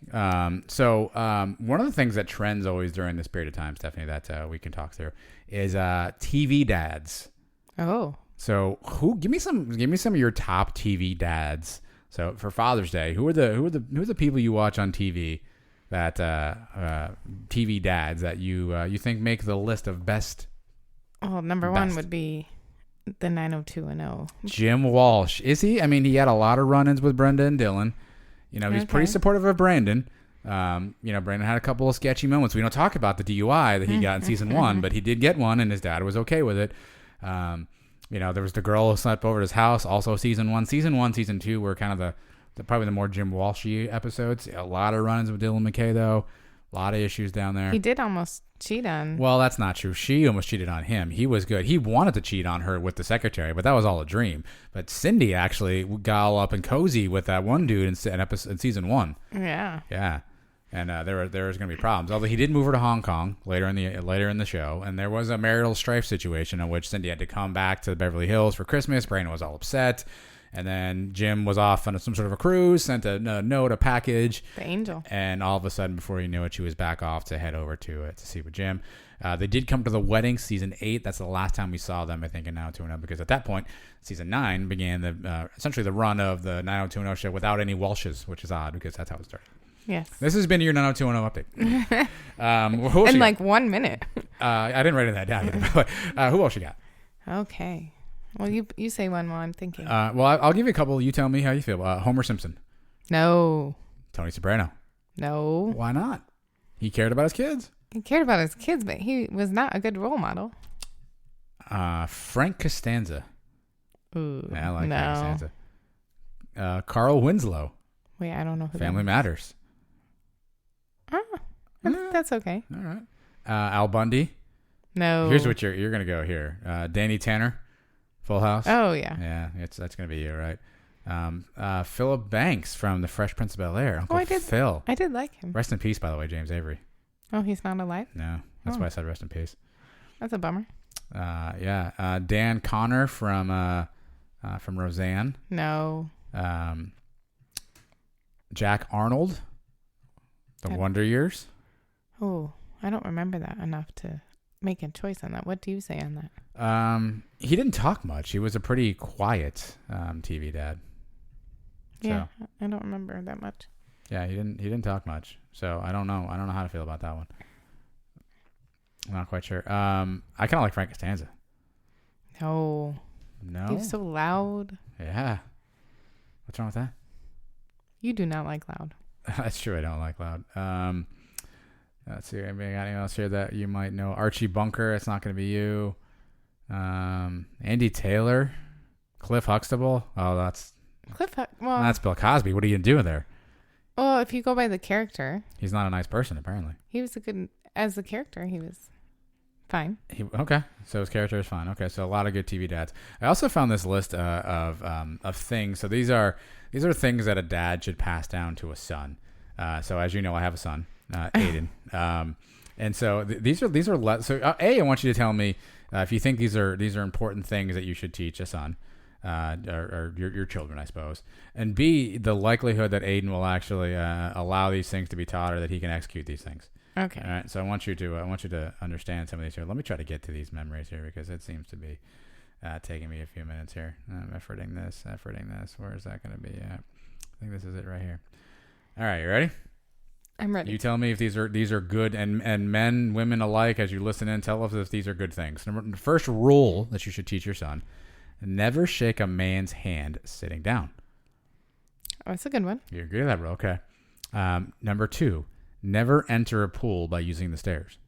So one of the things that trends always during this period of time, Stephanie, that we can talk through is TV dads. Oh. So give me some of your top TV dads. So for Father's Day, who are the people you watch on TV that TV dads that you think make the list of best? Well, number one would be the 90210. Jim Walsh. Is he? I mean, he had a lot of run-ins with Brenda and Dylan. You know, he's pretty supportive of Brandon. Brandon had a couple of sketchy moments. We don't talk about the DUI that he got in season 1, but he did get one, and his dad was okay with it. There was the girl who slept over at his house, also season 1. Season 1, season 2 were kind of probably the more Jim Walshy episodes. A lot of run-ins with Dylan McKay, though. A lot of issues down there. He did almost cheat on... Well, that's not true. She almost cheated on him. He was good. He wanted to cheat on her with the secretary, but that was all a dream. But Cindy actually got all up and cozy with that one dude in season 1. Yeah. Yeah. And there was going to be problems. Although he did move her to Hong Kong later in the show, and there was a marital strife situation in which Cindy had to come back to Beverly Hills for Christmas. Brandon was all upset. And then Jim was off on some sort of a cruise, sent a note, a package. The angel. And all of a sudden, before you knew it, she was back off to head over to see with Jim. They did come to the wedding, season 8. That's the last time we saw them, I think, in 90210, because at that point, season 9 began essentially the run of the 90210 show without any Walshes, which is odd because that's how it started. Yes. This has been your 90210 update. In like 1 minute. I didn't write that down either. But who else you got? Okay. Well, you say one while I'm thinking. Well, I'll give you a couple. You tell me how you feel. Homer Simpson. No. Tony Soprano. No. Why not? He cared about his kids. He cared about his kids, but he was not a good role model. Frank Costanza. Ooh, yeah, I like Frank Costanza. Carl Winslow. Wait, I don't know who Family Matters. That's okay. All right. Al Bundy. No. Here's what you're gonna go here. Danny Tanner, Full House. Oh yeah. Yeah, that's gonna be you, right? Philip Banks from The Fresh Prince of Bel-Air. Uncle Phil. I did like him. Rest in peace, by the way, James Avery. Oh, he's not alive? No, that's why I said rest in peace. That's a bummer. Dan Connor from Roseanne. No. Jack Arnold, The Wonder Years. Oh, I don't remember that enough to make a choice on that. What do you say on that? He didn't talk much. He was a pretty quiet TV dad. Yeah, I don't remember that much. Yeah, he didn't talk much. So I don't know how to feel about that one. I'm not quite sure. I kind of like Frank Costanza. No. He's so loud. Yeah. What's wrong with that? You do not like loud. That's true. I don't like loud. Let's see. Anybody got anything else here that you might know? Archie Bunker. It's not going to be you. Andy Taylor. Cliff Huxtable. Oh, that's Bill Cosby. What are you doing there? Well, if you go by the character. He's not a nice person, apparently. He was as the character, he was fine. Okay. So his character is fine. Okay. So a lot of good TV dads. I also found this list of things. So these are things that a dad should pass down to a son. So as you know, I have a son, Aiden. And so these are so I want you to tell me if you think these are important things that you should teach a son. Or your children, I suppose, and B, the likelihood that Aiden will actually allow these things to be taught or that he can execute these things. Okay. All right. So I want you to understand some of these here. Let me try to get to these memories here because it seems to be taking me a few minutes here. I'm efforting this. Where is that going to be at? I think this is it right here. All right. You ready? I'm ready. You tell me if these are good and men, women alike, as you listen in, tell us if these are good things. The first rule that you should teach your son. Never shake a man's hand sitting down. Oh, that's a good one. You agree with that, bro? Okay. Number 2, never enter a pool by using the stairs.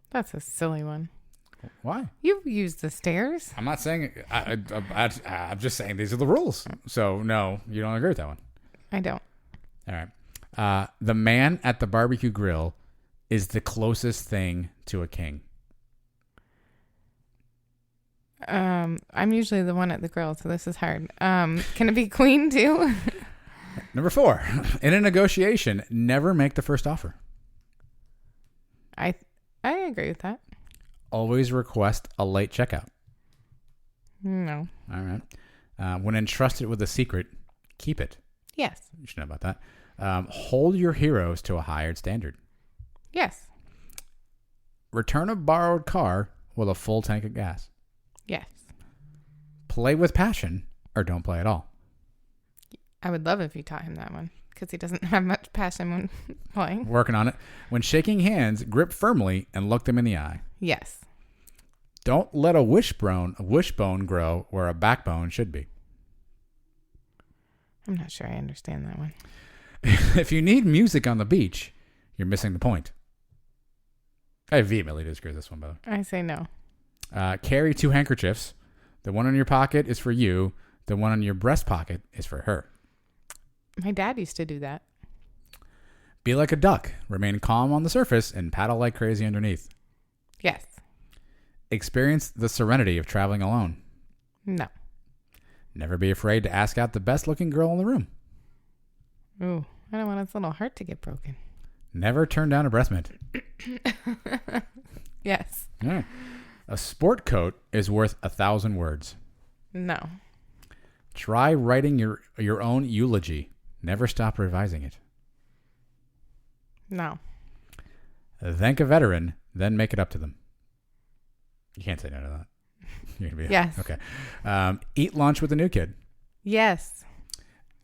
That's a silly one. Why? You've used the stairs. I'm not saying. I'm just saying these are the rules. So no, you don't agree with that one. I don't. All right. The man at the barbecue grill is the closest thing to a king. I'm usually the one at the grill, so this is hard. Can it be queen too? Number 4, in a negotiation, never make the first offer. I agree with that. Always request a late checkout. No. All right. When entrusted with a secret, keep it. Yes. You should know about that. Hold your heroes to a higher standard. Yes. Return a borrowed car with a full tank of gas. Yes. Play with passion or don't play at all. I would love if you taught him that one because he doesn't have much passion when playing. Working on it. When shaking hands, grip firmly and look them in the eye. Yes. Don't let a wishbone grow where a backbone should be. I'm not sure I understand that one. If you need music on the beach, you're missing the point. I vehemently disagree with this one, by the way. I say no. Carry 2 handkerchiefs. The one in your pocket is for you. The one in your breast pocket is for her. My dad used to do that. Be like a duck. Remain calm on the surface and paddle like crazy underneath. Yes. Experience the serenity of traveling alone. No. Never be afraid to ask out the best looking girl in the room. Ooh, I don't want his little heart to get broken. Never turn down a breast mint. Yes. Yeah. A sport coat is worth 1,000 words. No. Try writing your own eulogy. Never stop revising it. No. Thank a veteran, then make it up to them. You can't say no to that. You're gonna be yes. Okay. Eat lunch with a new kid. Yes.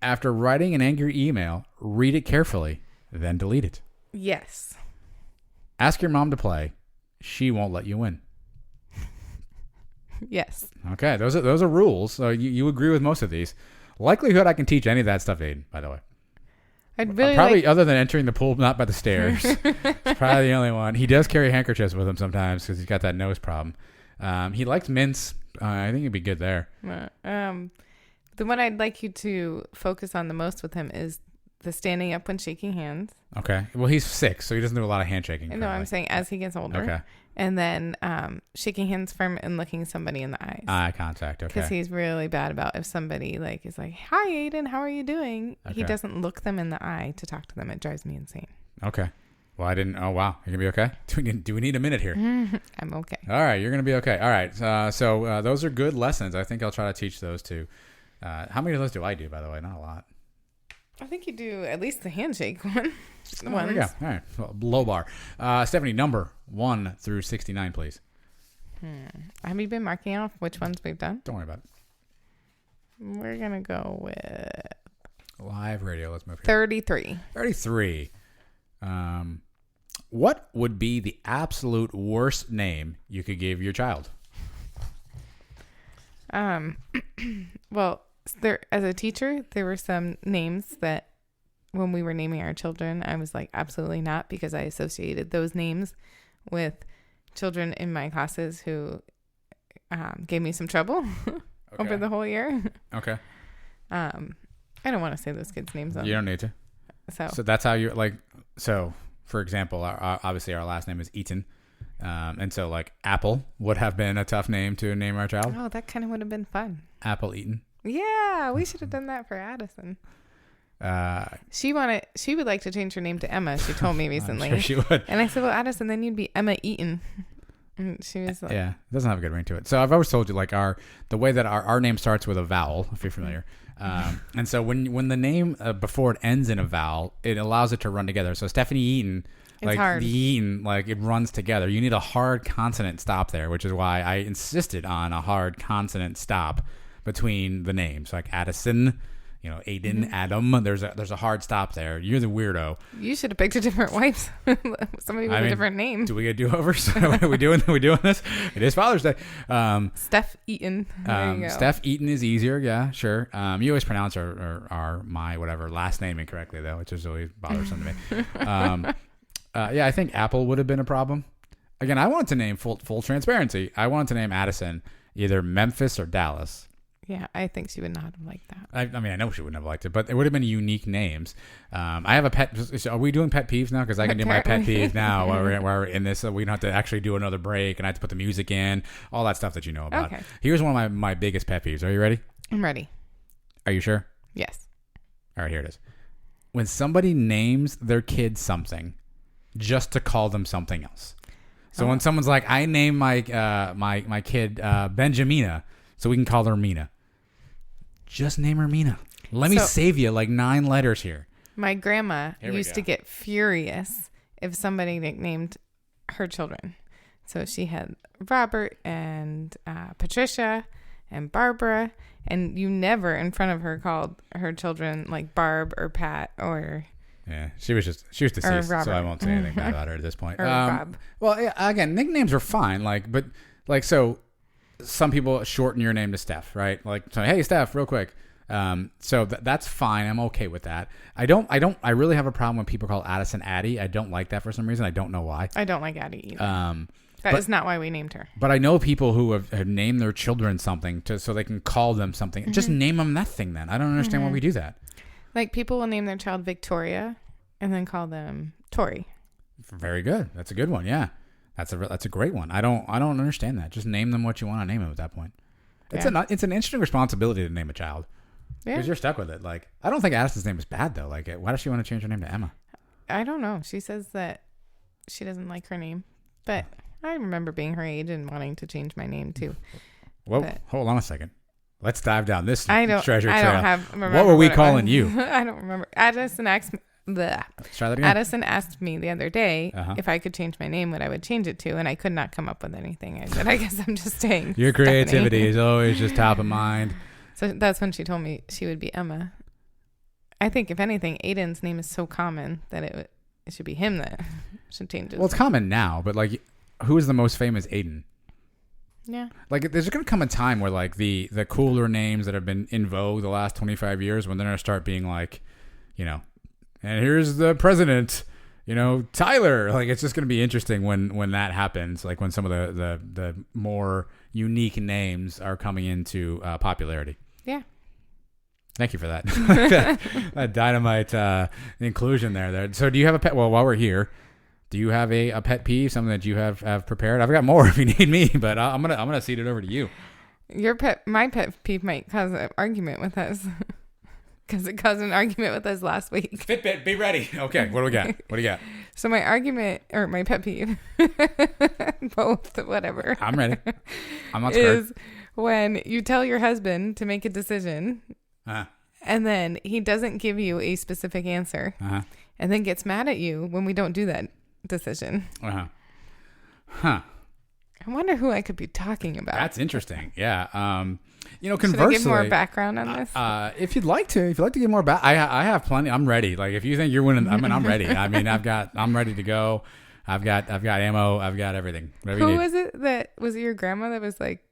After writing an angry email, read it carefully, then delete it. Yes. Ask your mom to play. She won't let you win. Yes. Okay, those are rules. So you agree with most of these. Likelihood I can teach any of that stuff, Aiden, by the way. I'd really probably other than entering the pool, not by the stairs. It's probably the only one. He does carry handkerchiefs with him sometimes because he's got that nose problem. He likes mints. I think he'd be good there. The one I'd like you to focus on the most with him is the standing up when shaking hands. Okay. Well, he's 6, so he doesn't do a lot of handshaking. No, I'm saying as he gets older. Okay. And then shaking hands firm and looking somebody in the eyes. Eye contact. Okay. Because he's really bad about if somebody like is like, "Hi, Aiden, how are you doing?" Okay. He doesn't look them in the eye to talk to them. It drives me insane. Okay. Well, I didn't. Oh, wow. You're going to be okay? Do we need a minute here? I'm okay. All right. You're going to be okay. All right. So those are good lessons. I think I'll try to teach those too. How many of those do I do, by the way? Not a lot. I think you do at least the handshake one. There we go. All right. Well, low bar. Stephanie, number 1 through 69, please. Have you been marking off which ones we've done? Don't worry about it. We're going to go with... Live radio. Let's move here. 33. 33. What would be the absolute worst name you could give your child? Well, there, as a teacher, there were some names that when we were naming our children, I was like, absolutely not, because I associated those names with children in my classes who gave me some trouble over the whole year. Okay. I don't want to say those kids' names. You don't need to. So that's how you're like, so for example, obviously our last name is Eaton. And so like Apple would have been a tough name to name our child. Oh, that kind of would have been fun. Apple Eaton. Yeah, we should have done that for Addison. She would like to change her name to Emma. She told me recently. I'm sure she would. And I said, well, Addison, then you'd be Emma Eaton. And she was like, yeah, it doesn't have a good ring to it. So I've always told you like the way that our name starts with a vowel, if you're familiar. And so when the name before it ends in a vowel, it allows it to run together. So Stephanie Eaton, like hard. The Eaton, like it runs together. You need a hard consonant stop there, which is why I insisted on a hard consonant stop between the names, like Addison, Aiden, Adam. There's a hard stop there. You're the weirdo. You should have picked a different wife. Somebody with a different name. Do we get do-overs? Are we doing this? It is Father's Day. Steph Eaton. There you go. Steph Eaton is easier. Yeah, sure. You always pronounce my whatever last name incorrectly though, which is always bothersome to me. Yeah, I think Apple would have been a problem. Again, I wanted to name full transparency. I wanted to name Addison either Memphis or Dallas. Yeah, I think she would not have liked that. I mean, I know she wouldn't have liked it, but it would have been unique names. I have a pet. Are we doing pet peeves now? Because I can do my pet peeve now while we're in this. So we don't have to actually do another break, and I have to put the music in, all that stuff that you know about. Okay. Here's one of my biggest pet peeves. Are you ready? I'm ready. Are you sure? Yes. All right, here it is. When somebody names their kid something just to call them something else. So when someone's like, I name my kid Benjamina, so we can call her Mina. Just name her Mina. Let me save you like 9 letters here. My grandma used to get furious if somebody nicknamed her children. So she had Robert and Patricia and Barbara, and you never in front of her called her children like Barb or Pat or... Yeah, she was deceased, so I won't say anything bad about her at this point. Or Rob. Well, yeah, again, nicknames are fine, so some people shorten your name to Steph, right? Like, so, hey, Steph, real quick. So that's fine. I'm okay with that. I really have a problem when people call Addison Addie. I don't like that for some reason. I don't know why. I don't like Addie either. That is not why we named her. But I know people who have named their children something so they can call them something. Mm-hmm. Just name them that thing then. I don't understand why we do that. Like people will name their child Victoria and then call them Tori. Very good. That's a good one. Yeah. That's a great one. I don't understand that. Just name them what you want to name them at that point. It's an interesting responsibility to name a child. Yeah. Because you're stuck with it. Like, I don't think Addison's name is bad though. Like, why does she want to change her name to Emma? I don't know. She says that she doesn't like her name, but I remember being her age and wanting to change my name too. Whoa, hold on a second. Let's dive down this treasure trail. I don't remember what were we calling you? I don't remember. Addison asked me. Try that again. Addison asked me the other day if I could change my name, what I would change it to, and I could not come up with anything. I said, I guess I'm just staying. Your creativity is always just top of mind. So that's when she told me she would be Emma. I think, if anything, Aiden's name is so common that it should be him that should change it. Well, it's common now, but like, who is the most famous Aiden? Yeah. Like, there's going to come a time where like the cooler names that have been in vogue the last 25 years, when they're going to start being like, and here's the president, Tyler. Like, it's just going to be interesting when that happens. Like when some of the more unique names are coming into popularity. Yeah. Thank you for that. That dynamite inclusion there. So do you have a pet? Well, while we're here, do you have a pet peeve, something that you have prepared? I've got more if you need me, but I'm gonna cede it over to you. My pet peeve might cause an argument with us because it caused an argument with us last week. Fitbit, be ready. Okay, what do we got? What do you got? So my argument or my pet peeve, both, whatever. I'm ready. I'm not scared. Is when you tell your husband to make a decision. And then he doesn't give you a specific answer, and then gets mad at you when we don't do that decision. Huh. I wonder who I could be talking about. That's interesting. Yeah. Conversely, should I give more background on this? If you'd like to give more back, I have plenty. I'm ready. Like if you think you're winning, I'm ready. I'm ready to go. I've got ammo. I've got everything. Who was it that was it your grandma that was like,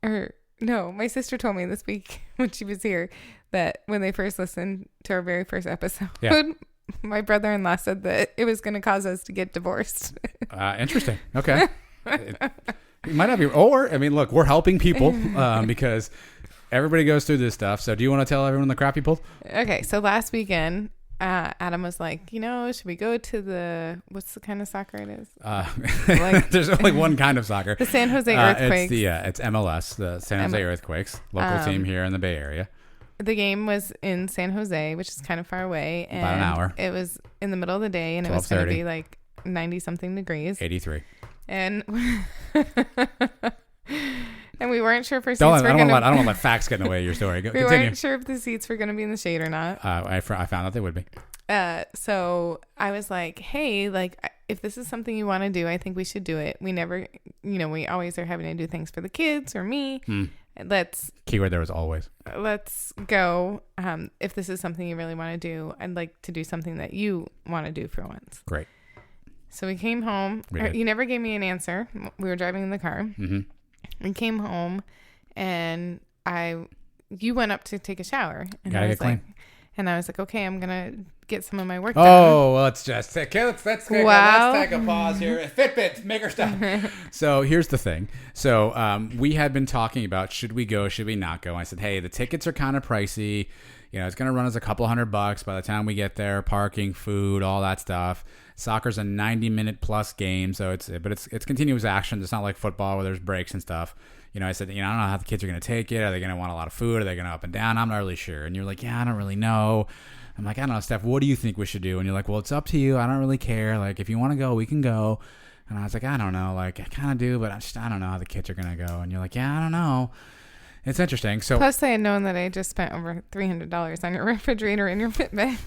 or no, my sister told me this week when she was here that when they first listened to our very first episode, my brother-in-law said that it was going to cause us to get divorced. Interesting. Okay. It might not be, or, look, we're helping people because everybody goes through this stuff. So do you want to tell everyone the crap you pulled? Okay. So last weekend, Adam was like, should we go to what's the kind of soccer it is? There's only one kind of soccer. The San Jose Earthquakes. It's MLS, the San Jose Earthquakes, local team here in the Bay Area. The game was in San Jose, which is kind of far away. And about an hour. It was in the middle of the day, and it was going to be like 90-something degrees. 83. And and we weren't sure if our seats I were going to... I don't want to let facts get in the way of your story. We weren't sure if the seats were going to be in the shade or not. I found out they would be. So I was like, hey, if this is something you want to do, I think we should do it. We never, we always are having to do things for the kids or me. Keyword there was always. Let's go. If this is something you really want to do, I'd like to do something that you want to do for once. Great. So we came home. You never gave me an answer. We were driving in the car. Mm-hmm. We came home, and you went up to take a shower. And Gotta get clean. And I was like, okay, I'm gonna get some of my work done. Oh, well, let's take a pause here. Fitbit, make her stop. So here's the thing. So we had been talking about should we go, should we not go. I said, hey, the tickets are kind of pricey. It's gonna run us a couple $100 by the time we get there. Parking, food, all that stuff. Soccer's a 90-minute plus game, so it's continuous action. It's not like football where there's breaks and stuff. I said, I don't know how the kids are going to take it. Are they going to want a lot of food? Are they going to up and down? I'm not really sure. And you're like, yeah, I don't really know. I'm like, I don't know, Steph, what do you think we should do? And you're like, well, it's up to you. I don't really care. Like, if you want to go, we can go. And I was like, I don't know. Like, I kind of do, but I don't know how the kids are going to go. And you're like, yeah, I don't know. It's interesting. So plus, I had known that I just spent over $300 on your refrigerator and your Fitbit.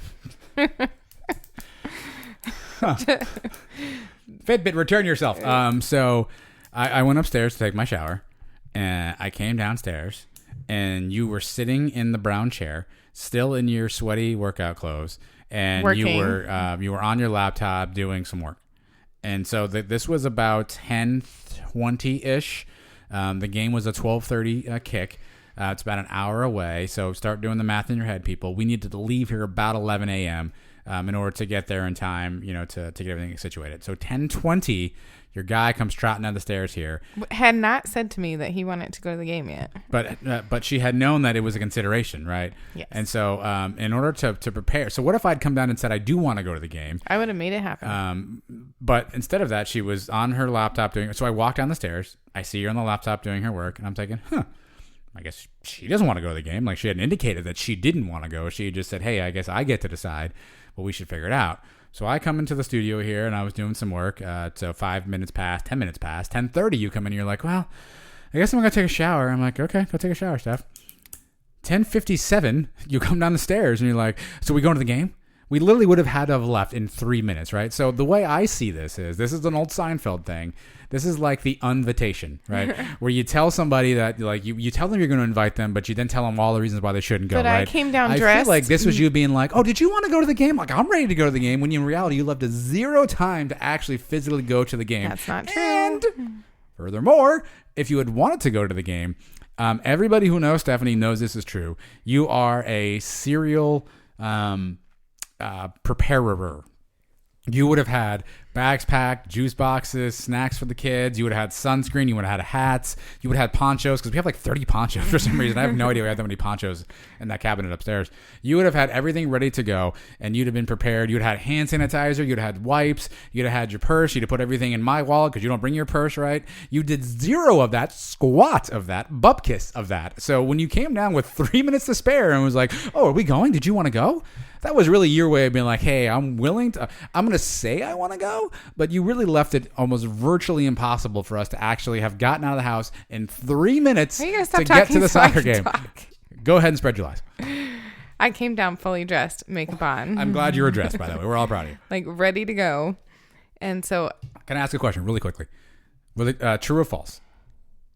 Fitbit, return yourself. So I went upstairs to take my shower. And I came downstairs, and you were sitting in the brown chair, still in your sweaty workout clothes, and working. you were on your laptop doing some work. And so this was about 10:20-ish. The game was a 12:30 kick. It's about an hour away, so start doing the math in your head, people. We needed to leave here about 11 a.m. In order to get there in time, to get everything situated. So 10:20. Your guy comes trotting down the stairs here. Had not said to me that he wanted to go to the game yet. But she had known that it was a consideration, right? Yes. And so in order to prepare. So what if I'd come down and said, I do want to go to the game? I would have made it happen. But instead of that, she was on her laptop doing it. So I walked down the stairs. I see her on the laptop doing her work. And I'm thinking, I guess she doesn't want to go to the game. Like she hadn't indicated that she didn't want to go. She just said, hey, I guess I get to decide. Well, we should figure it out. So I come into the studio here, and I was doing some work. So 5 minutes past, 10 minutes past, 10:30, you come in, and you're like, well, I guess I'm going to take a shower. I'm like, okay, go take a shower, Steph. 10:57, you come down the stairs, and you're like, so we going to the game? We literally would have had to have left in 3 minutes, right? So the way I see this is an old Seinfeld thing. This is like the invitation, right? Where you tell somebody that, like, you tell them you're going to invite them, but you then tell them all the reasons why they shouldn't go, but right? I came down dressed. I feel like this was you being like, oh, did you want to go to the game? Like, I'm ready to go to the game. When in reality, you left a zero time to actually physically go to the game. That's not true. And furthermore, if you had wanted to go to the game, everybody who knows Stephanie knows this is true. You are a serial preparer. You would have had bags packed, juice boxes, snacks for the kids. You would have had sunscreen. You would have had hats. You would have had ponchos because we have like 30 ponchos for some reason. I have no idea we have that many ponchos in that cabinet upstairs. You would have had everything ready to go, and you'd have been prepared. You'd have had hand sanitizer. You'd have had wipes. You'd have had your purse. You'd have put everything in my wallet because you don't bring your purse, right? You did zero of that, squat of that, bupkis of that. So when you came down with 3 minutes to spare and was like, oh, are we going? Did you want to go? That was really your way of being like, hey, I'm going to say I want to go, but you really left it almost virtually impossible for us to actually have gotten out of the house in 3 minutes to get to the soccer game. Go ahead and spread your lies. I came down fully dressed, makeup on. I'm glad you were dressed, by the way. We're all proud of you. Like ready to go. And so. Can I ask a question really quickly? True or false?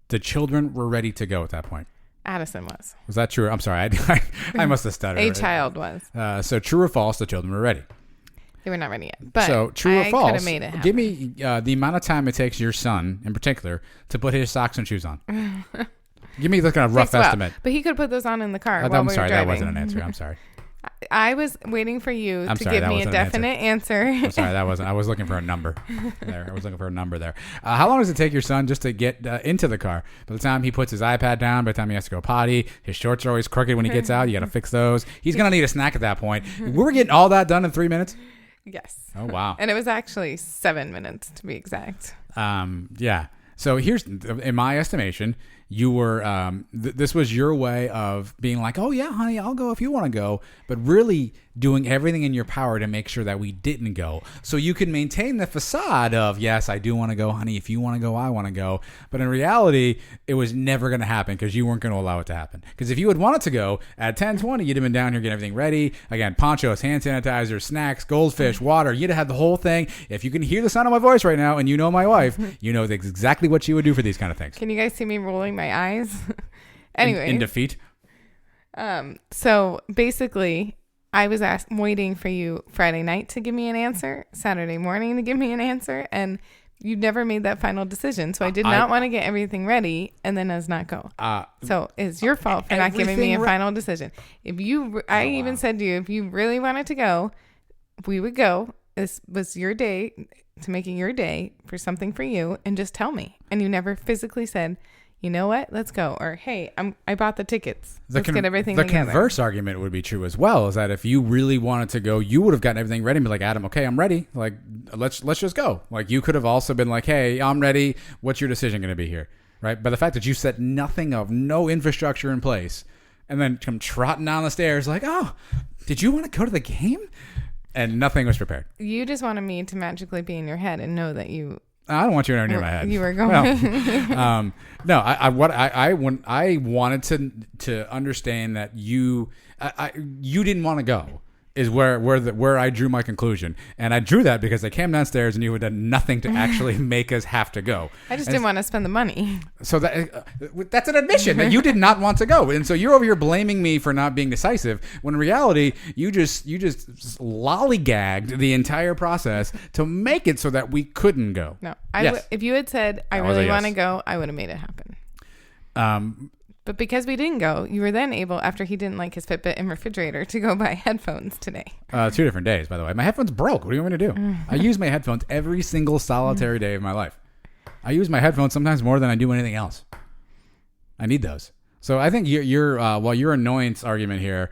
The children were ready to go at that point. Addison was. Was that true? I'm sorry. I must have stuttered. A child was. So true or false, the children were ready. They were not ready yet. But so true or false, could have made it happen. Give me the amount of time it takes your son, in particular, to put his socks and shoes on. Give me the kind of rough estimate. But he could put those on in the car while I'm we sorry, were driving. that wasn't an answer. I'm sorry. I was waiting for you to give me a definite answer. I'm sorry, that wasn't. I was looking for a number there. How long does it take your son just to get into the car? By the time he puts his iPad down, by the time he has to go potty, his shorts are always crooked when he gets out. You got to fix those. He's going to need a snack at that point. We're getting all that done in 3 minutes? Yes. Oh, wow. And it was actually 7 minutes to be exact. Yeah. So here's, in my estimation, you were, this was your way of being like, oh yeah, honey, I'll go if you want to go, but really doing everything in your power to make sure that we didn't go. So you could maintain the facade of, yes, I do want to go, honey, if you want to go, I want to go. But in reality, it was never going to happen because you weren't going to allow it to happen. Because if you had wanted to go at 10:20, you'd have been down here getting everything ready. Again, ponchos, hand sanitizer, snacks, goldfish, water. You'd have had the whole thing. If you can hear the sound of my voice right now and you know my wife, you know exactly what she would do for these kind of things. Can you guys see me rolling my eyes? Anyway. In defeat? So basically, I was waiting for you Friday night to give me an answer, Saturday morning to give me an answer, and you never made that final decision. So I did not want to get everything ready and then us not go. So it's your fault for not giving me a final decision. I even said to you, if you really wanted to go, we would go. This was your day, to make it your day for something for you, and just tell me. And you never physically said, you know what? Let's go. Or, hey, I bought the tickets. Let's get everything together. The converse argument would be true as well, is that if you really wanted to go, you would have gotten everything ready and be like, Adam, okay, I'm ready. Like, let's just go. Like, you could have also been like, hey, I'm ready. What's your decision going to be here? Right? But the fact that you set nothing of, no infrastructure in place, and then come trotting down the stairs like, oh, did you want to go to the game? And nothing was prepared. You just wanted me to magically be in your head and know that you... I don't want you near my head. You were going. Well, no. I wanted to understand that you didn't want to go. Is where I drew my conclusion, and I drew that because I came downstairs and you had done nothing to actually make us have to go. I just didn't want to spend the money. So that's an admission that you did not want to go, and so you're over here blaming me for not being decisive. When in reality, you just lollygagged the entire process to make it so that we couldn't go. No, if you had said I really want to go, I would have made it happen. But because we didn't go, you were then able, after he didn't like his Fitbit and refrigerator, to go buy headphones today. 2 different days, by the way. My headphones broke. What do you want me to do? I use my headphones every single solitary day of my life. I use my headphones sometimes more than I do anything else. I need those. So I think your annoyance argument here.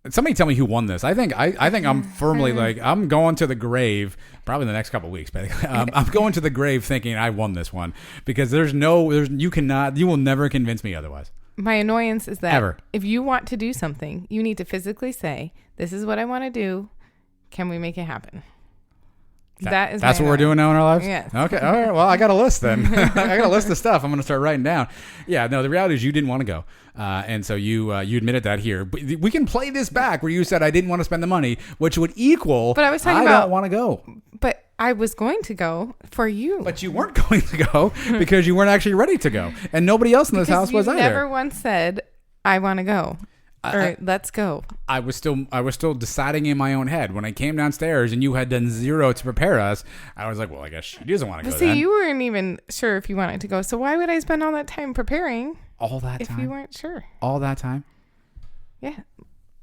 Somebody tell me who won this. I think I'm firmly like, I'm going to the grave, probably in the next couple of weeks, but I'm going to the grave thinking I won this one, because you will never convince me otherwise. My annoyance is that if you want to do something, you need to physically say, this is what I want to do. Can we make it happen? That's what we're doing now in our lives? Yes. Okay. All right. Well, I got a list then. I got a list of stuff I'm going to start writing down. Yeah. No, the reality is you didn't want to go. And so you admitted that here. But we can play this back where you said I didn't want to spend the money, which would equal but I was talking about, don't want to go. But I was going to go for you. But you weren't going to go because you weren't actually ready to go. And nobody else in this house was either. You never once said, I want to go. Or let's go. I was still deciding in my own head. When I came downstairs and you had done zero to prepare us, I was like, well, I guess she doesn't want to go. See, you weren't even sure if you wanted to go. So why would I spend all that time preparing? All that time? If you weren't sure. All that time? Yeah.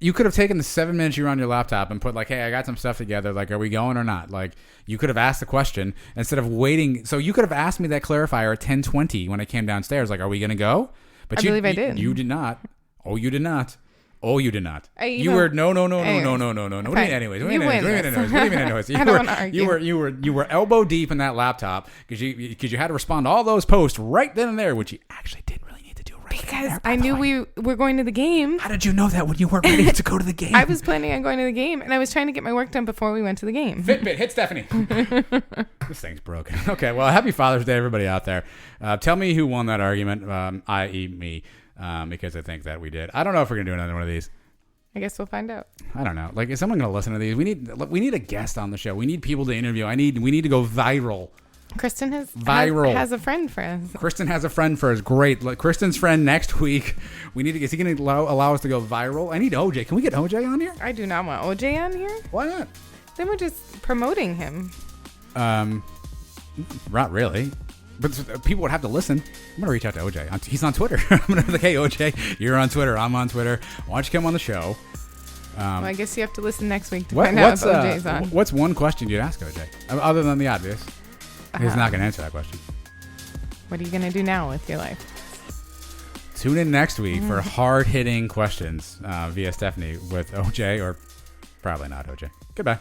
you could have taken the 7 minutes you were on your laptop and put like, hey, I got some stuff together. Like, are we going or not? Like, you could have asked the question instead of waiting. So you could have asked me that clarifier at 10:20 when I came downstairs. Like, are we going to go? But I believe I did. You did not. Oh, you did not. Oh, you did not. You know, were no. anyways. What do you mean anyways? What do you mean anyways? I don't want to argue. You were elbow deep in that laptop because you had to respond to all those posts right then and there, which you actually didn't really need to do right because there, I knew we were going to the game. How did you know that when you weren't ready to go to the game? I was planning on going to the game, and I was trying to get my work done before we went to the game. Fitbit, hit Stephanie. This thing's broken. Okay, well, happy Father's Day, everybody out there. Tell me who won that argument, i.e. me, because I think that we did. I don't know if we're going to do another one of these. I guess we'll find out. I don't know. Like, is someone going to listen to these? We need a guest on the show. We need people to interview. We need to go viral. Kristen has a friend for us. Kristen has a friend for us. Great. Like, Kristen's friend next week. Is he going to allow us to go viral? I need OJ. Can we get OJ on here? I do not want OJ on here. Why not? Then we're just promoting him. Not really. But people would have to listen. I'm going to reach out to OJ. He's on Twitter. I'm going to be like, hey, OJ, you're on Twitter. I'm on Twitter. Why don't you come on the show? Well, I guess you have to listen next week to find out if OJ's on. What's one question you'd ask OJ? Other than the obvious. He's not going to answer that question. What are you going to do now with your life? Tune in next week for hard-hitting questions via Stephanie with OJ, or probably not OJ. Goodbye.